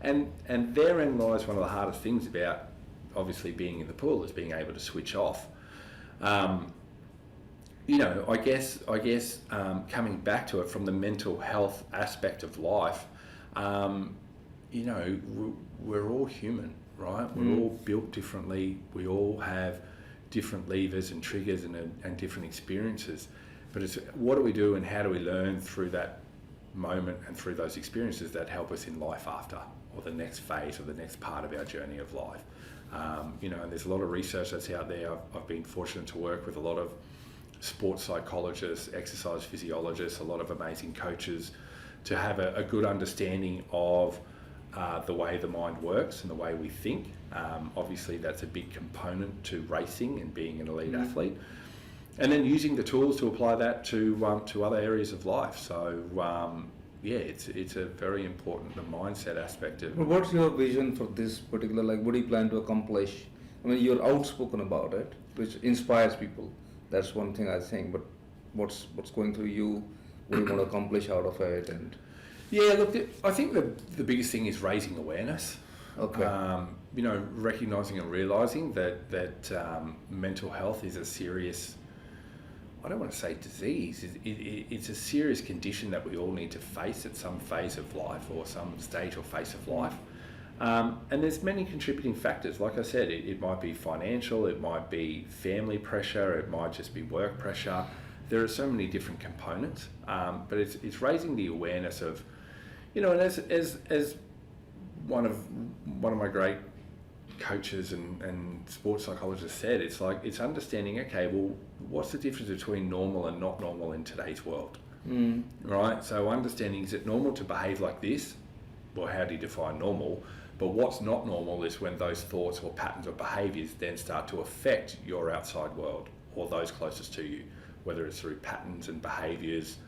and therein lies one of the hardest things about obviously being in the pool, is being able to switch off. You know, I guess coming back to it from the mental health aspect of life, you know, we're all human, right? We're all built differently. We all have different levers and triggers and different experiences. But it's what do we do and how do we learn through that moment and through those experiences that help us in life after, or the next phase, or the next part of our journey of life. You know, and there's a lot of research that's out there. I've been fortunate to work with a lot of sports psychologists, exercise physiologists, a lot of amazing coaches, to have a good understanding of the way the mind works and the way we think. Obviously, that's a big component to racing and being an elite athlete. And then using the tools to apply that to other areas of life. So, yeah, it's a very important, the mindset aspect of.
But what's your vision for this particular, like, what do you plan to accomplish? I mean, you're outspoken about it, which inspires people. That's one thing I think, but what's going through you? What do you want to accomplish out of it? And
Yeah, look, I think the biggest thing is raising awareness.
okay,
You know, recognising and realising that mental health is a serious, I don't want to say disease, it's a serious condition that we all need to face at some phase of life, or some stage or phase of life. And there's many contributing factors. Like I said, it might be financial, it might be family pressure, it might just be work pressure. There are so many different components, but it's raising the awareness of, you know, and as one of my great coaches and sports psychologists said, it's understanding, okay, well, what's the difference between normal and not normal in today's world, right? So understanding, is it normal to behave like this? Well, how do you define normal? But what's not normal is when those thoughts or patterns or behaviours then start to affect your outside world or those closest to you, whether it's through patterns and behaviours,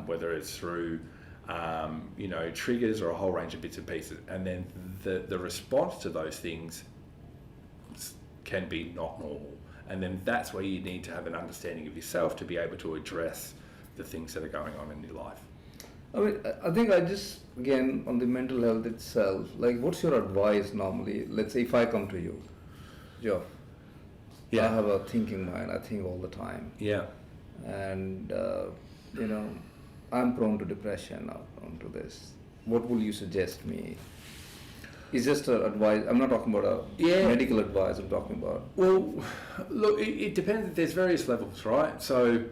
whether it's through you know, triggers, or a whole range of bits and pieces. And then the response to those things can be not normal. And then that's where you need to have an understanding of yourself to be able to address the things that are going on in your life.
I mean, I think I just, again, on the mental health itself, like, what's your advice normally? Let's say if I come to you, Geoff, I have a thinking mind, I think all the time.
Yeah.
And, you know, I'm prone to depression, I'm prone to this. What will you suggest me? It's just advice. I'm not talking about medical advice, I'm talking about.
Well, look, it depends. There's various levels, right? So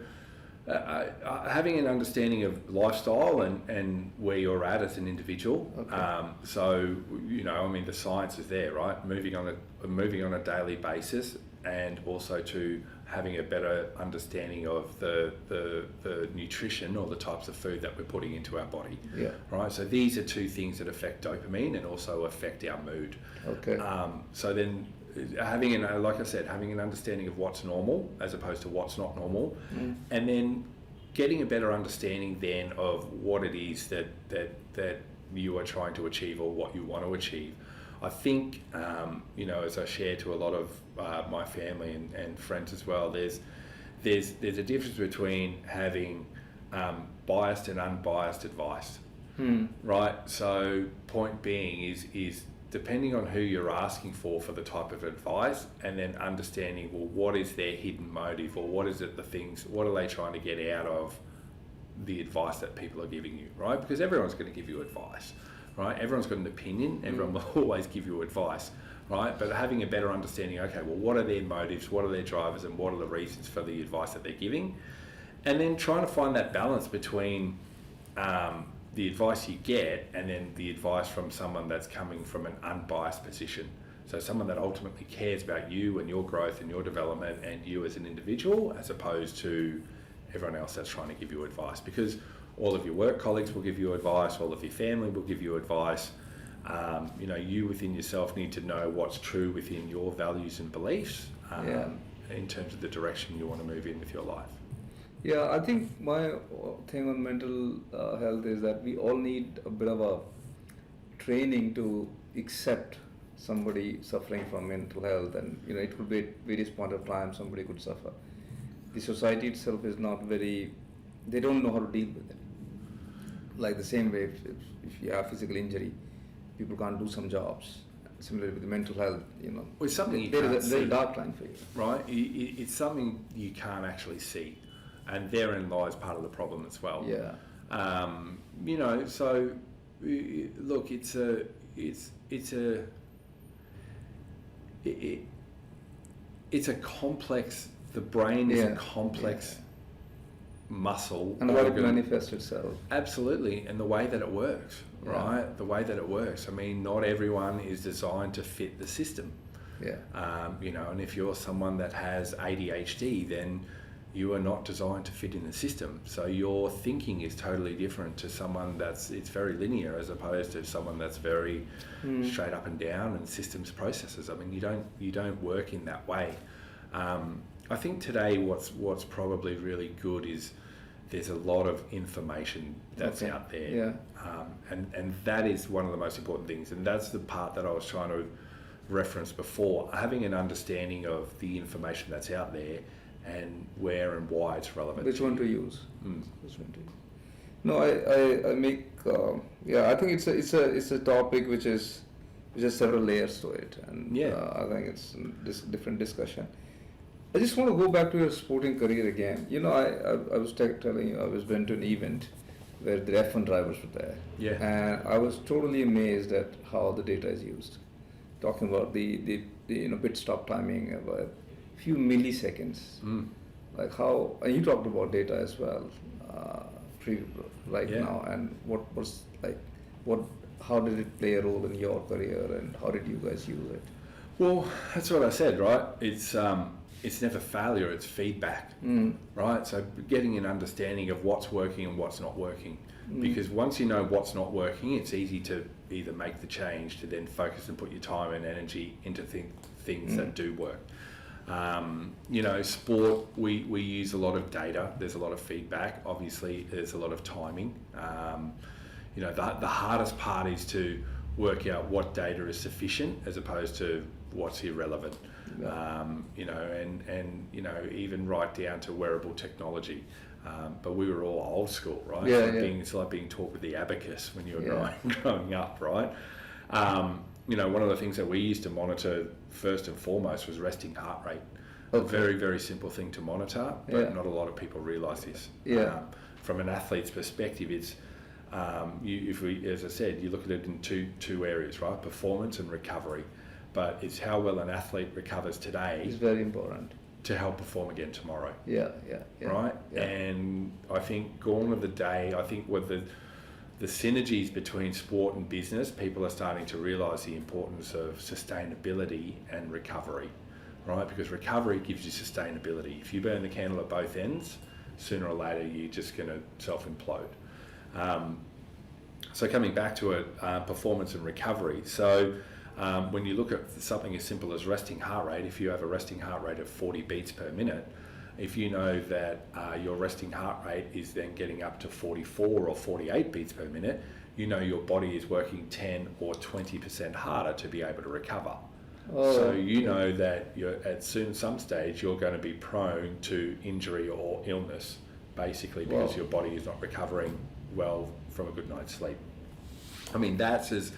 having an understanding of lifestyle and where you're at as an individual.
Okay.
So, you know, I mean, the science is there, right? Moving on a daily basis, and also to having a better understanding of the nutrition or the types of food that we're putting into our body.
Yeah.
Right. So these are two things that affect dopamine and also affect our mood.
Okay.
So then like I said, having an understanding of what's normal as opposed to what's not normal, and then getting a better understanding then of what it is that you are trying to achieve, or what you want to achieve. I think, you know, as I share to a lot of my family and friends as well, there's a difference between having biased and unbiased advice, right? So point being is depending on who you're asking for the type of advice, and then understanding, well, what is their hidden motive, or what is it, what are they trying to get out of the advice that people are giving you, right? Because everyone's going to give you advice, right? Everyone's got an opinion, everyone will always give you advice, right? But having a better understanding, okay, well, what are their motives, what are their drivers, and what are the reasons for the advice that they're giving? And then trying to find that balance between the advice you get and then the advice from someone that's coming from an unbiased position. So someone that ultimately cares about you and your growth and your development and you as an individual, as opposed to everyone else that's trying to give you advice. Because all of your work colleagues will give you advice, all of your family will give you advice. You know, you within yourself need to know what's true within your values and beliefs in terms of the direction you want to move in with your life.
Yeah, I think my thing on mental health is that we all need a bit of a training to accept
somebody suffering from mental health, and it could be at various point of time somebody could suffer. The society itself is not very, they don't know how to deal with it. Like the same way, if you have physical injury, people can't do some jobs. Similarly with the mental health,
Well, it's something you
there
can't
is a very
see.
dark line for you.
Right? It's something you can't actually see, and therein lies part of the problem as well.
Yeah.
So look, it's a complex. The brain is a complex muscle,
And how it
organ.
manifests itself.
Absolutely, and the way that it works, right? The way that it works. I mean, not everyone is designed to fit the system.
Yeah.
And if you're someone that has ADHD, then you are not designed to fit in the system. So your thinking is totally different to someone it's very linear, as opposed to someone that's very straight up and down and systems processes. I mean, you don't work in that way. I think today what's probably really good is there's a lot of information that's out there.
Yeah.
And that is one of the most important things. And that's the part that I was trying to reference before, having an understanding of the information that's out there and where and why it's relevant.
Which one to use?
Mm.
Which one to use? No, I make I think it's a topic which has several layers to it, and I think it's this different discussion. I just want to go back to your sporting career again. I was telling you I was went to an event where the F1 drivers were there, and I was totally amazed at how the data is used. Talking about the pit stop timing of a few milliseconds, like how, and you talked about data as well, now, and how did it play a role in your career, and how did you guys use it?
Well, that's what I said, right? It's never failure, it's feedback, right? So getting an understanding of what's working and what's not working. Because once you know what's not working, it's easy to either make the change to then focus and put your time and energy into things that do work. Sport, we use a lot of data, there's a lot of feedback, obviously there's a lot of timing. The hardest part is to work out what data is sufficient as opposed to what's irrelevant. Even right down to wearable technology. But we were all old school, right? It's like being taught with the abacus when you were growing up, right? One of the things that we used to monitor first and foremost was resting heart rate. A very, very simple thing to monitor, but not a lot of people realise this. From an athlete's perspective, it's as I said, you look at it in two areas, right? Performance and recovery. But it's how well an athlete recovers today.
It's very important.
To help perform again tomorrow. Right?
Yeah.
And I think gone are the day, I think with the synergies between sport and business, people are starting to realise the importance of sustainability and recovery, right? Because recovery gives you sustainability. If you burn the candle at both ends, sooner or later you're just going to self-implode. So coming back to it, performance and recovery. So when you look at something as simple as resting heart rate, if you have a resting heart rate of 40 beats per minute, if you know that your resting heart rate is then getting up to 44 or 48 beats per minute, you know your body is working 10 or 20% harder to be able to recover. So you know that at some stage you're going to be prone to injury or illness, basically because your body is not recovering well from a good night's sleep. I mean, that's as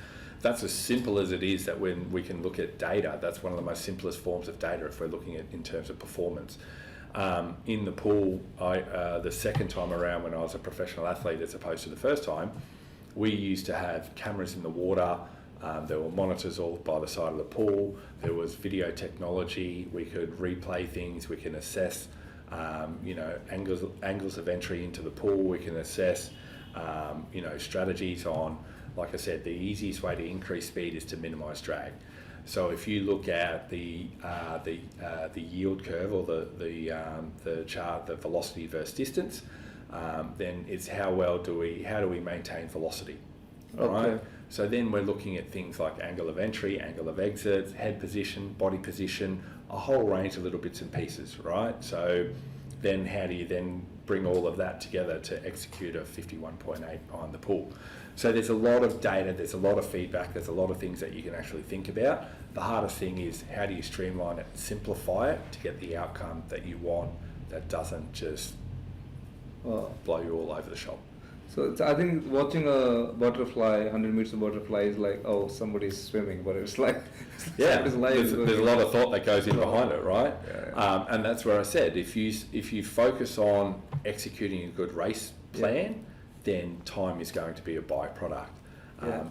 simple as it is that when we can look at data, that's one of the most simplest forms of data if we're looking at in terms of performance. In the pool, the second time around when I was a professional athlete as opposed to the first time, we used to have cameras in the water, there were monitors all by the side of the pool, there was video technology, we could replay things, we can assess angles of entry into the pool, we can assess strategies on, like I said, the easiest way to increase speed is to minimise drag. So if you look at the yield curve or the chart, the velocity versus distance, then it's how do we maintain velocity, right? So then we're looking at things like angle of entry, angle of exit, head position, body position, a whole range of little bits and pieces, right? So then how do you then bring all of that together to execute a 51.8 behind the pool? So there's a lot of data, there's a lot of feedback, there's a lot of things that you can actually think about. The hardest thing is how do you streamline it, simplify it to get the outcome that you want that doesn't just blow you all over the shop.
So I think watching a butterfly, 100 meters of butterfly is like, oh, somebody's swimming, but it's like,
There's a lot of thought that goes in behind it, right?
Yeah.
And that's where I said, if you focus on executing a good race plan, then time is going to be a byproduct.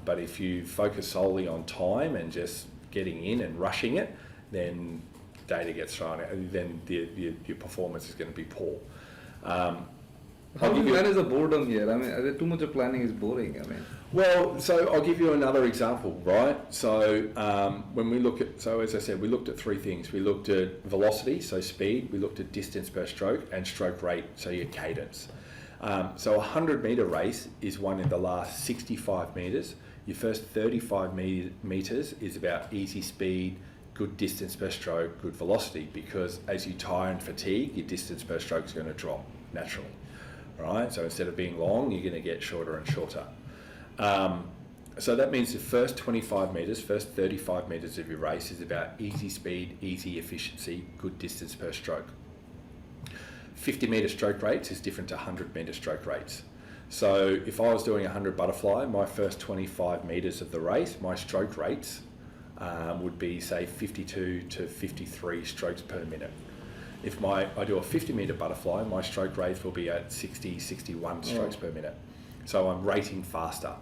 But if you focus solely on time and just getting in and rushing it, then data gets thrown out, then your performance is going to be poor.
How do you manage the boredom here? I mean, too much of planning is boring. I mean.
Well, so I'll give you another example, right? So when we look at, so as I said, we looked at three things. We looked at velocity, so speed. We looked at distance per stroke, and stroke rate, so your cadence. So a 100-metre race is won in the last 65 metres. Your first 35 metres is about easy speed, good distance per stroke, good velocity, because as you tire and fatigue, your distance per stroke is going to drop naturally. Right, so instead of being long, you're going to get shorter and shorter. So that means the first 25 metres, first 35 metres of your race is about easy speed, easy efficiency, good distance per stroke. 50-metre stroke rates is different to 100-metre stroke rates. So if I was doing 100 butterfly, my first 25 metres of the race, my stroke rates would be, say, 52 to 53 strokes per minute. If I do a 50-metre butterfly, my stroke rates will be at 60, 61 strokes per minute. So I'm rating faster.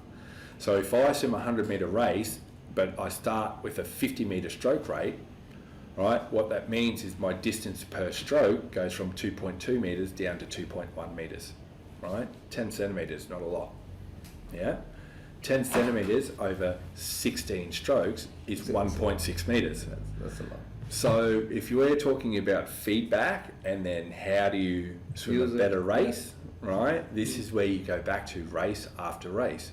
So if I assume a 100-metre race, but I start with a 50-metre stroke rate, right, what that means is my distance per stroke goes from 2.2 metres down to 2.1 metres, right? 10 centimetres, not a lot, yeah? 10 centimetres over 16 strokes is 1.6 metres.
That's a lot.
So if you were talking about feedback and then how do you swim a better race, right? This is where you go back to race after race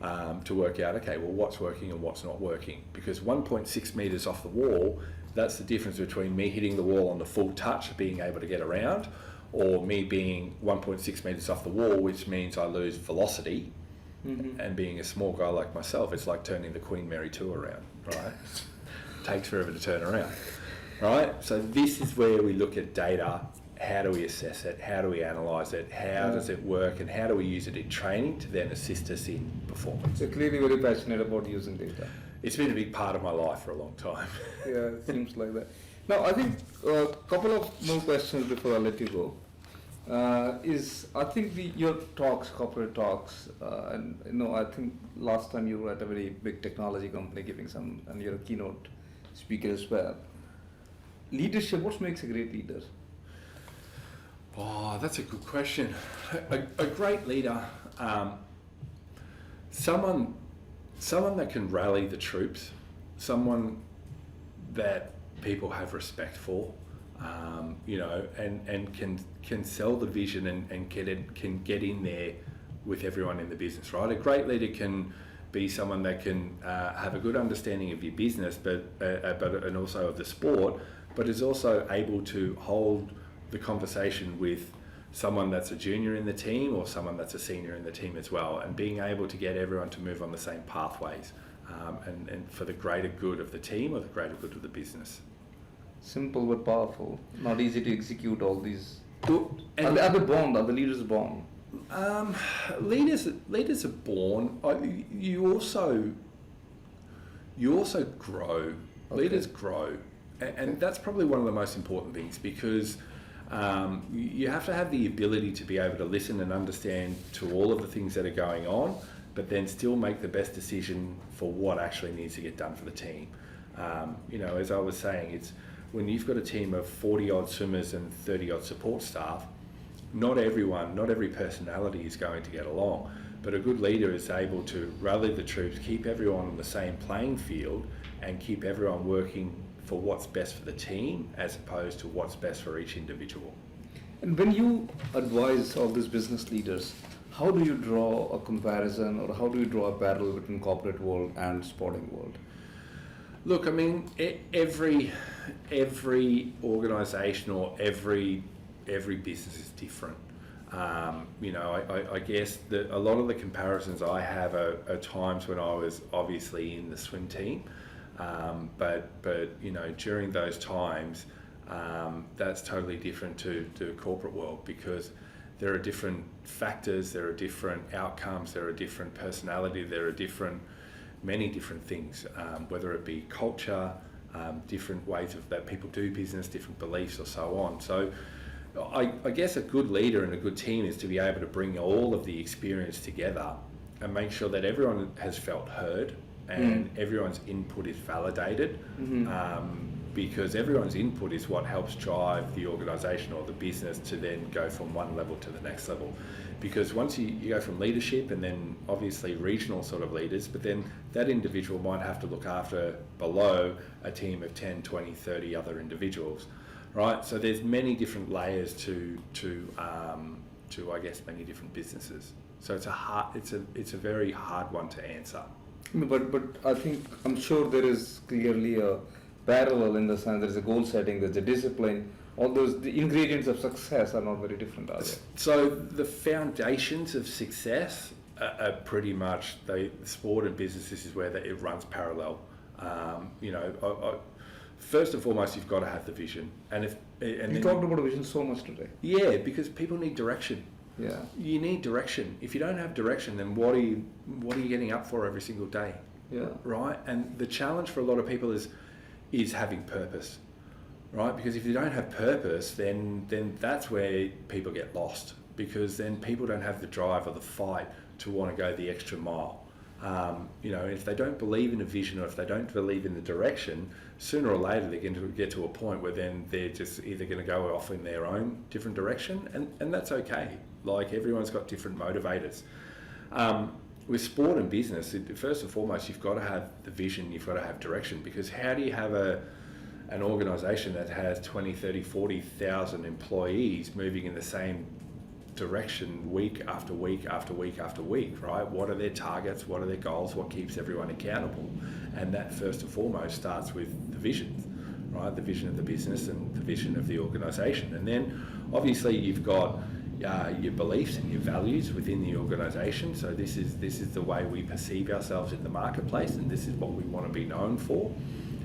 to work out, okay, well, what's working and what's not working. Because 1.6 metres off the wall, that's the difference between me hitting the wall on the full touch, being able to get around, or me being 1.6 metres off the wall, which means I lose velocity. And being a small guy like myself, it's like turning the Queen Mary 2 around, right? Takes forever to turn around, right? So this is where we look at data. How do we assess it? How do we analyse it? How does it work? And how do we use it in training to then assist us in performance?
So clearly very passionate about using data.
It's been a big part of my life for a long time.
Yeah, it seems like that. Now, I think a couple of more questions before I let you go. I think your talks, corporate talks, and I think last time you were at a very big technology company giving some, and you're a keynote speaker as well. Leadership, what makes a great leader?
Oh, that's a good question. A great leader, someone that can rally the troops, someone that people have respect for, and can sell the vision and can get in there with everyone in the business, right? A great leader can be someone that can have a good understanding of your business, but and also of the sport, but is also able to hold the conversation with someone that's a junior in the team or someone that's a senior in the team as well, and being able to get everyone to move on the same pathways and for the greater good of the team or the greater good of the business.
Simple but powerful. Not easy to execute all these.
And
are the leaders born?
Leaders are born. You also grow. Okay. Leaders grow, and that's probably one of the most important things, because you have to have the ability to be able to listen and understand to all of the things that are going on, but then still make the best decision for what actually needs to get done for the team. As I was saying, it's when you've got a team of 40 odd swimmers and 30 odd support staff, not every personality is going to get along, but a good leader is able to rally the troops, keep everyone on the same playing field, and keep everyone working for what's best for the team as opposed to what's best for each individual.
And when you advise all these business leaders, how do you draw a comparison, or how do you draw a parallel between corporate world and sporting world?
Look, I mean, every organisation or every every business is different. You know, I guess that a lot of the comparisons I have are times when I was obviously in the swim team, but you know, during those times, that's totally different to the corporate world, because there are different factors, there are different outcomes, there are different personality, there are many different things, whether it be culture, different ways that people do business, different beliefs or so on. So I guess a good leader and a good team is to be able to bring all of the experience together and make sure that everyone has felt heard and everyone's input is validated, because everyone's input is what helps drive the organisation or the business to then go from one level to the next level. Because once you go from leadership and then obviously regional sort of leaders, but then that individual might have to look after below a team of 10, 20, 30 other individuals, right? So there's many different layers to I guess many different businesses. So it's a very hard one to answer.
But I think, I'm sure there is clearly a parallel in the sense there's a goal setting, there's a discipline. All those, the ingredients of success are not very different, are they?
So the foundations of success are pretty much, sport and business, this is where it runs parallel. You know, first and foremost, you've got to have the vision. You
talked about vision so much today.
Yeah, because people need direction.
Yeah.
You need direction. If you don't have direction, then what are you getting up for every single day?
Yeah.
Right? And the challenge for a lot of people is having purpose. Right? Because if you don't have purpose, then that's where people get lost, because then people don't have the drive or the fight to want to go the extra mile. You know, if they don't believe in a vision, or if they don't believe in the direction, sooner or later they're going to get to a point where then they're just either going to go off in their own different direction, and that's okay. Like, everyone's got different motivators. With sport and business, first and foremost, you've got to have the vision, you've got to have direction, because how do you have an organisation that has 20, 30, 40,000 employees moving in the same direction week after week after week after week, right? What are their targets? What are their goals? What keeps everyone accountable? And that first and foremost starts with the vision, right? The vision of the business and the vision of the organisation. And then obviously you've got your beliefs and your values within the organisation. So this is the way we perceive ourselves in the marketplace, and this is what we want to be known for.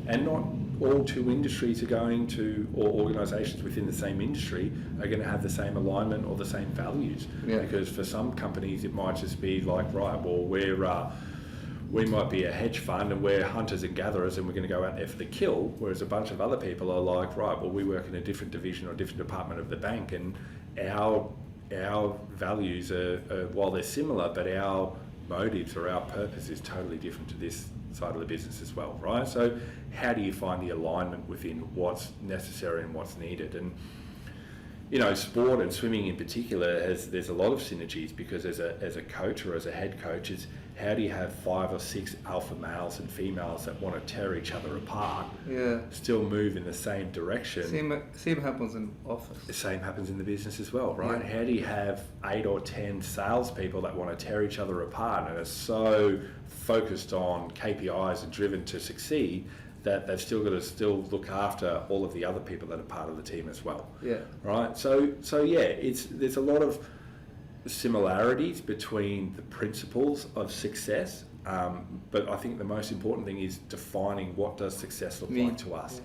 And not all two industries are going to, or organisations within the same industry are going to have the same alignment or the same values.
Yeah.
Because for some companies it might just be like, right, well, we might be a hedge fund and we're hunters and gatherers and we're going to go out there for the kill, whereas a bunch of other people are like, right, well, we work in a different division or different department of the bank, and our values are while they're similar, but our motives or our purpose is totally different to this side of the business as well, right? So how do you find the alignment within what's necessary and what's needed? And you know, sport and swimming in particular there's a lot of synergies, because as a coach or as a head coach, is how do you have 5 or 6 alpha males and females that want to tear each other apart, still move in the same direction?
Same happens in office.
The same happens in the business as well, right?
Yeah.
How do you have 8 or 10 salespeople that want to tear each other apart and are so focused on KPIs and driven to succeed that they've still got to look after all of the other people that are part of the team as well?
Yeah.
Right. So yeah, there's a lot of similarities between the principles of success, but I think the most important thing is defining what does success look like to us.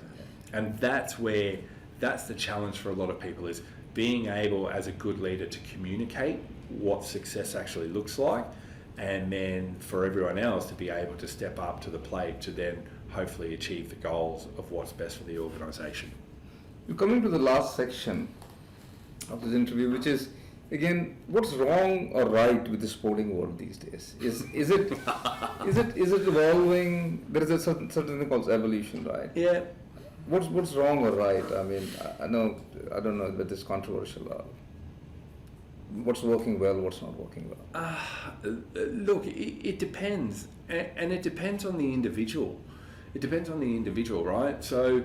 And that's the challenge for a lot of people, is being able as a good leader to communicate what success actually looks like, and then for everyone else to be able to step up to the plate to then hopefully achieve the goals of what's best for the organisation.
We're coming to the last section of this interview, which is, again, what's wrong or right with the sporting world these days? Is it evolving? There is a certain thing called evolution, right?
Yeah.
What's wrong or right? I mean, I don't know whether it's controversial. What's working well, what's not working well?
Look, it depends, and it depends on the individual. It depends on the individual, right? So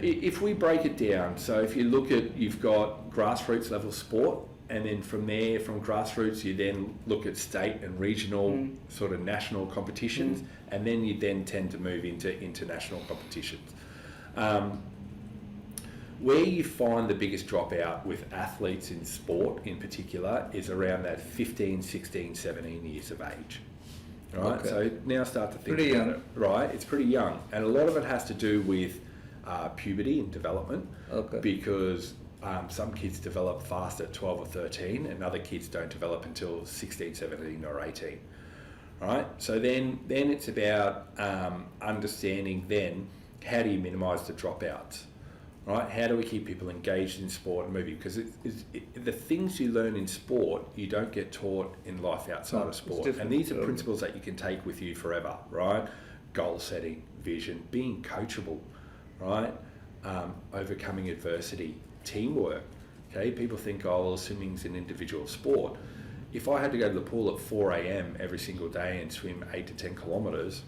if we break it down, so if you look at, you've got grassroots level sport, and then from there, from grassroots, you then look at state and regional sort of national competitions, and then you then tend to move into international competitions. Where you find the biggest dropout with athletes in sport in particular is around that 15, 16, 17 years of age. Right,
Okay.
so now start to think
Pretty
about
young.
it. Right, it's pretty young, and a lot of it has to do with puberty and development.
Okay.
Because some kids develop fast at 12 or 13, and other kids don't develop until 16, 17, or 18. Right, so then it's about understanding then how do you minimise the dropouts. Right, how do we keep people engaged in sport and moving? Because the things you learn in sport, you don't get taught in life outside of sport. And these are principles that you can take with you forever, right? Goal setting, vision, being coachable, right? Overcoming adversity, teamwork. Okay, people think, oh, well, swimming's an individual sport. If I had to go to the pool at 4 a.m. every single day and swim 8 to 10 kilometres,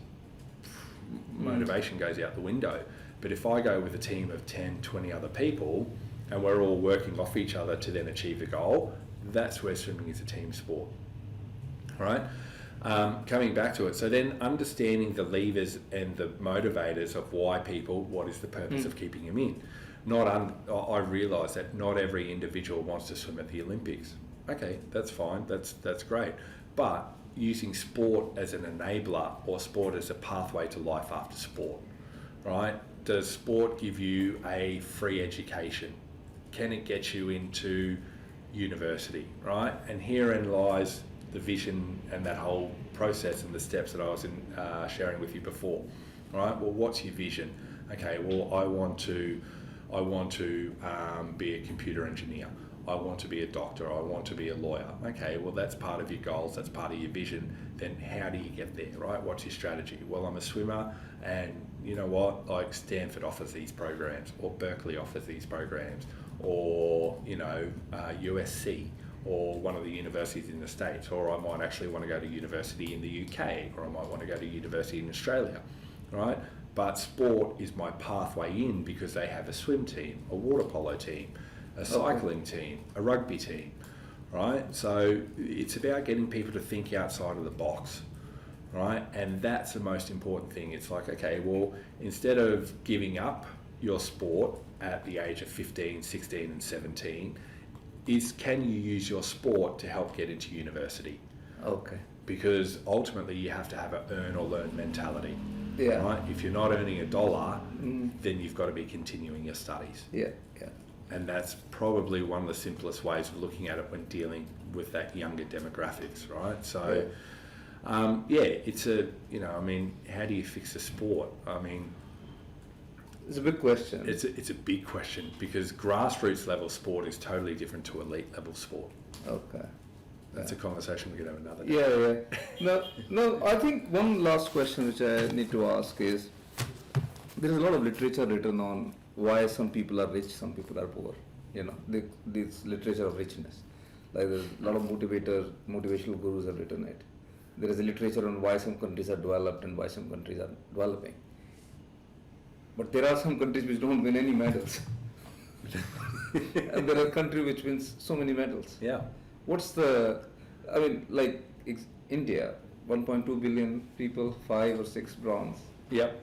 motivation goes out the window. But if I go with a team of 10, 20 other people and we're all working off each other to then achieve the goal, that's where swimming is a team sport. All right? Coming back to it, so then understanding the levers and the motivators of why people, what is the purpose of keeping them in? I realise that not every individual wants to swim at the Olympics. Okay, that's fine, that's great. But using sport as an enabler or sport as a pathway to life after sport, right? Does sport give you a free education? Can it get you into university, right? And herein lies the vision and that whole process and the steps that I was sharing with you before, right? Well, what's your vision? Okay, well, I want to be a computer engineer. I want to be a doctor. I want to be a lawyer. Okay, well, that's part of your goals. That's part of your vision. Then how do you get there, right? What's your strategy? Well, I'm a swimmer, and you know what? Like Stanford offers these programs, or Berkeley offers these programs, or USC, or one of the universities in the States, or I might actually want to go to university in the UK, or I might want to go to university in Australia, right? But sport is my pathway in because they have a swim team, a water polo team, a cycling team, a rugby team, right? So it's about getting people to think outside of the box, right? And that's the most important thing. It's like, okay, well, instead of giving up your sport at the age of 15, 16 and 17, can you use your sport to help get into university?
Okay.
Because ultimately you have to have an earn or learn mentality.
Yeah.
Right? If you're not earning $1, then you've got to be continuing your studies.
Yeah.
And that's probably one of the simplest ways of looking at it when dealing with that younger demographics, right? So, it's how do you fix a sport? I mean,
it's a big question.
It's a big question because grassroots level sport is totally different to elite level sport.
Okay.
That's a conversation we could have another day.
Yeah. No, I think one last question which I need to ask is, there is a lot of literature written on why some people are rich, some people are poor. This literature of richness. Like there's a lot of motivational gurus have written it. There is a literature on why some countries are developed and why some countries are developing. But there are some countries which don't win any medals. And there are countries which wins so many medals.
Yeah.
India, 1.2 billion people, 5 or 6 bronze.
Yep.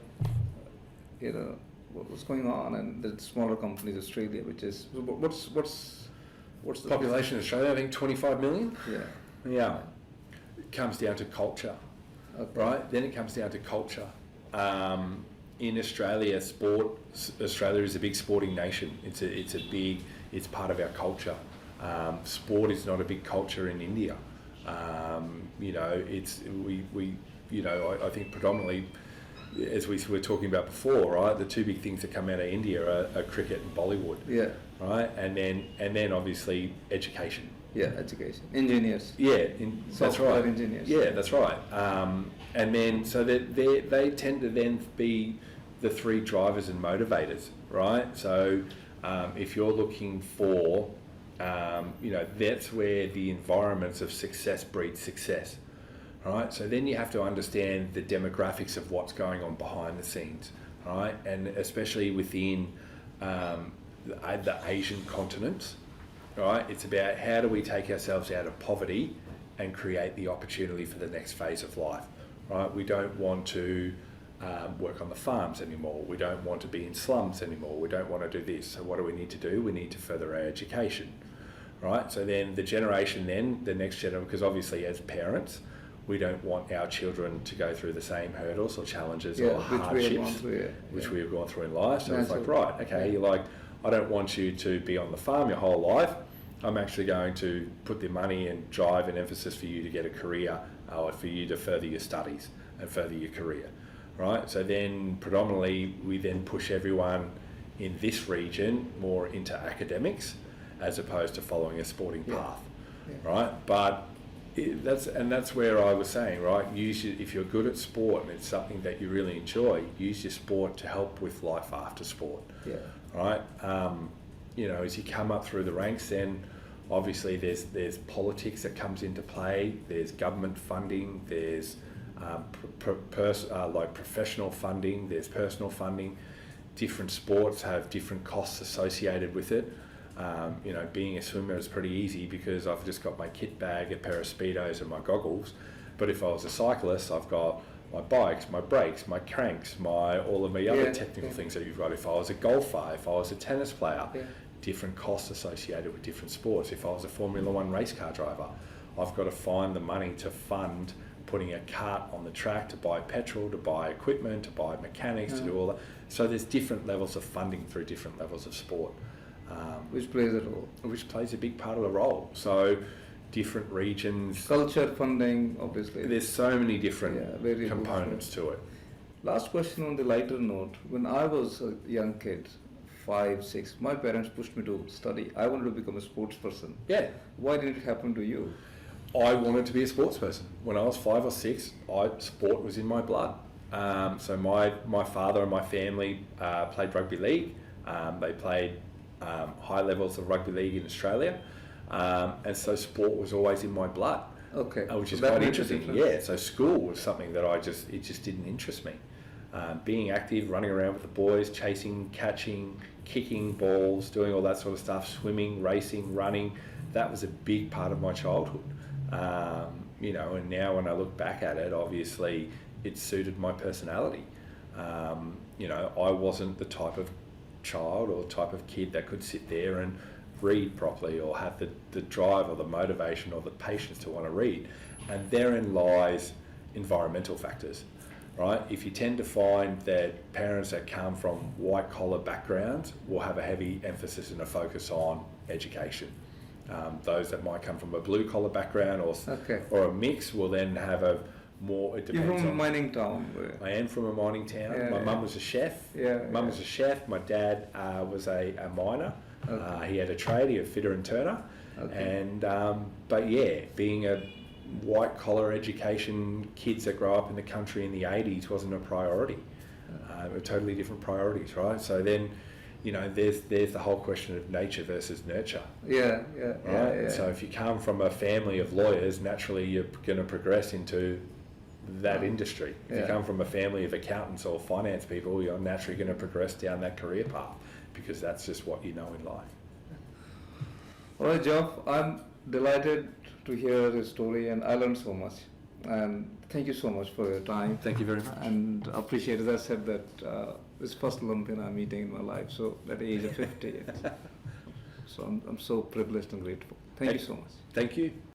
What's going on? And the smaller companies, Australia, which is, what's the
Population in Australia, I think 25 million.
Yeah.
Yeah. It comes down to culture, right? Then it comes down to culture. In Australia, Australia is a big sporting nation. It's part of our culture. Sport is not a big culture in India. I think predominantly, as we were talking about before, right? The two big things that come out of India are cricket and Bollywood.
Yeah.
Right, and then obviously education.
Yeah, education. Engineers.
Yeah, that's right.
Engineers.
Yeah, that's right. And then so that they tend to then be the three drivers and motivators, right? So if you're looking for, that's where the environments of success breed success, right? So then you have to understand the demographics of what's going on behind the scenes, right? And especially within the Asian continent, right? It's about how do we take ourselves out of poverty and create the opportunity for the next phase of life, right? We don't want to work on the farms anymore. We don't want to be in slums anymore. We don't want to do this. So what do we need to do? We need to further our education, right? So then the next generation, because obviously as parents, we don't want our children to go through the same hurdles or challenges or hardships which we have gone through in life. So it's like, right, okay, you're like, I don't want you to be on the farm your whole life. I'm actually going to put the money and drive and emphasis for you to get a career, or for you to further your studies and further your career, right? So then predominantly we then push everyone in this region more into academics as opposed to following a sporting path, right? But that's where I was saying, right? If you're good at sport and it's something that you really enjoy, use your sport to help with life after sport, right? As you come up through the ranks, then obviously there's politics that comes into play. There's government funding. There's like professional funding. There's personal funding. Different sports have different costs associated with it. Being a swimmer is pretty easy because I've just got my kit bag, a pair of Speedos and my goggles. But if I was a cyclist, I've got my bikes, my brakes, my cranks, all of my other technical things that you've got. If I was a golfer, if I was a tennis player, different costs associated with different sports. If I was a Formula One race car driver, I've got to find the money to fund putting a cart on the track, to buy petrol, to buy equipment, to buy mechanics, to do all that. So there's different levels of funding through different levels of sport.
Which plays a role.
Which plays a big part of the role. So different regions.
Culture, funding, obviously.
There's so many different components to it.
Last question on the lighter note. When I was a young kid, 5, 6, my parents pushed me to study. I wanted to become a sports person.
Yeah.
Why didn't it happen to you?
I wanted to be a sports person. When I was 5 or 6, sport was in my blood. So my father and my family played rugby league. They played high levels of rugby league in Australia, and so sport was always in my blood.
Okay,
which is quite interesting. Yeah, so school was something that it just didn't interest me. Being active, running around with the boys, chasing, catching, kicking balls, doing all that sort of stuff, swimming, racing, running, that was a big part of my childhood. And now when I look back at it, obviously it suited my personality. I wasn't the type of child or type of kid that could sit there and read properly or have the drive or the motivation or the patience to want to read. And therein lies environmental factors, right? If you tend to find that parents that come from white collar backgrounds will have a heavy emphasis and a focus on education. Those that might come from a blue collar background or a mix will then have a more. It depends.
You're from a mining town.
I am from a mining town. My mum was a chef. Mum was a chef. My dad was a miner. He had a trade. He was a fitter and turner. And being a white collar education, kids that grow up in the country in the 80s wasn't a priority. Were totally different priorities, right? So then, there's the whole question of nature versus nurture. Right? So if you come from a family of lawyers, naturally you're going to progress into that industry. If you come from a family of accountants or finance people, you're naturally going to progress down that career path because that's just what you know in life.
All right, Geoff, I'm delighted to hear the story and I learned so much. And thank you so much for your time.
Thank you very much.
And appreciate, as I said, that this first Olympian I'm meeting in my life, so at the age of 50. So I'm so privileged and grateful. Thank you so much.
Thank you.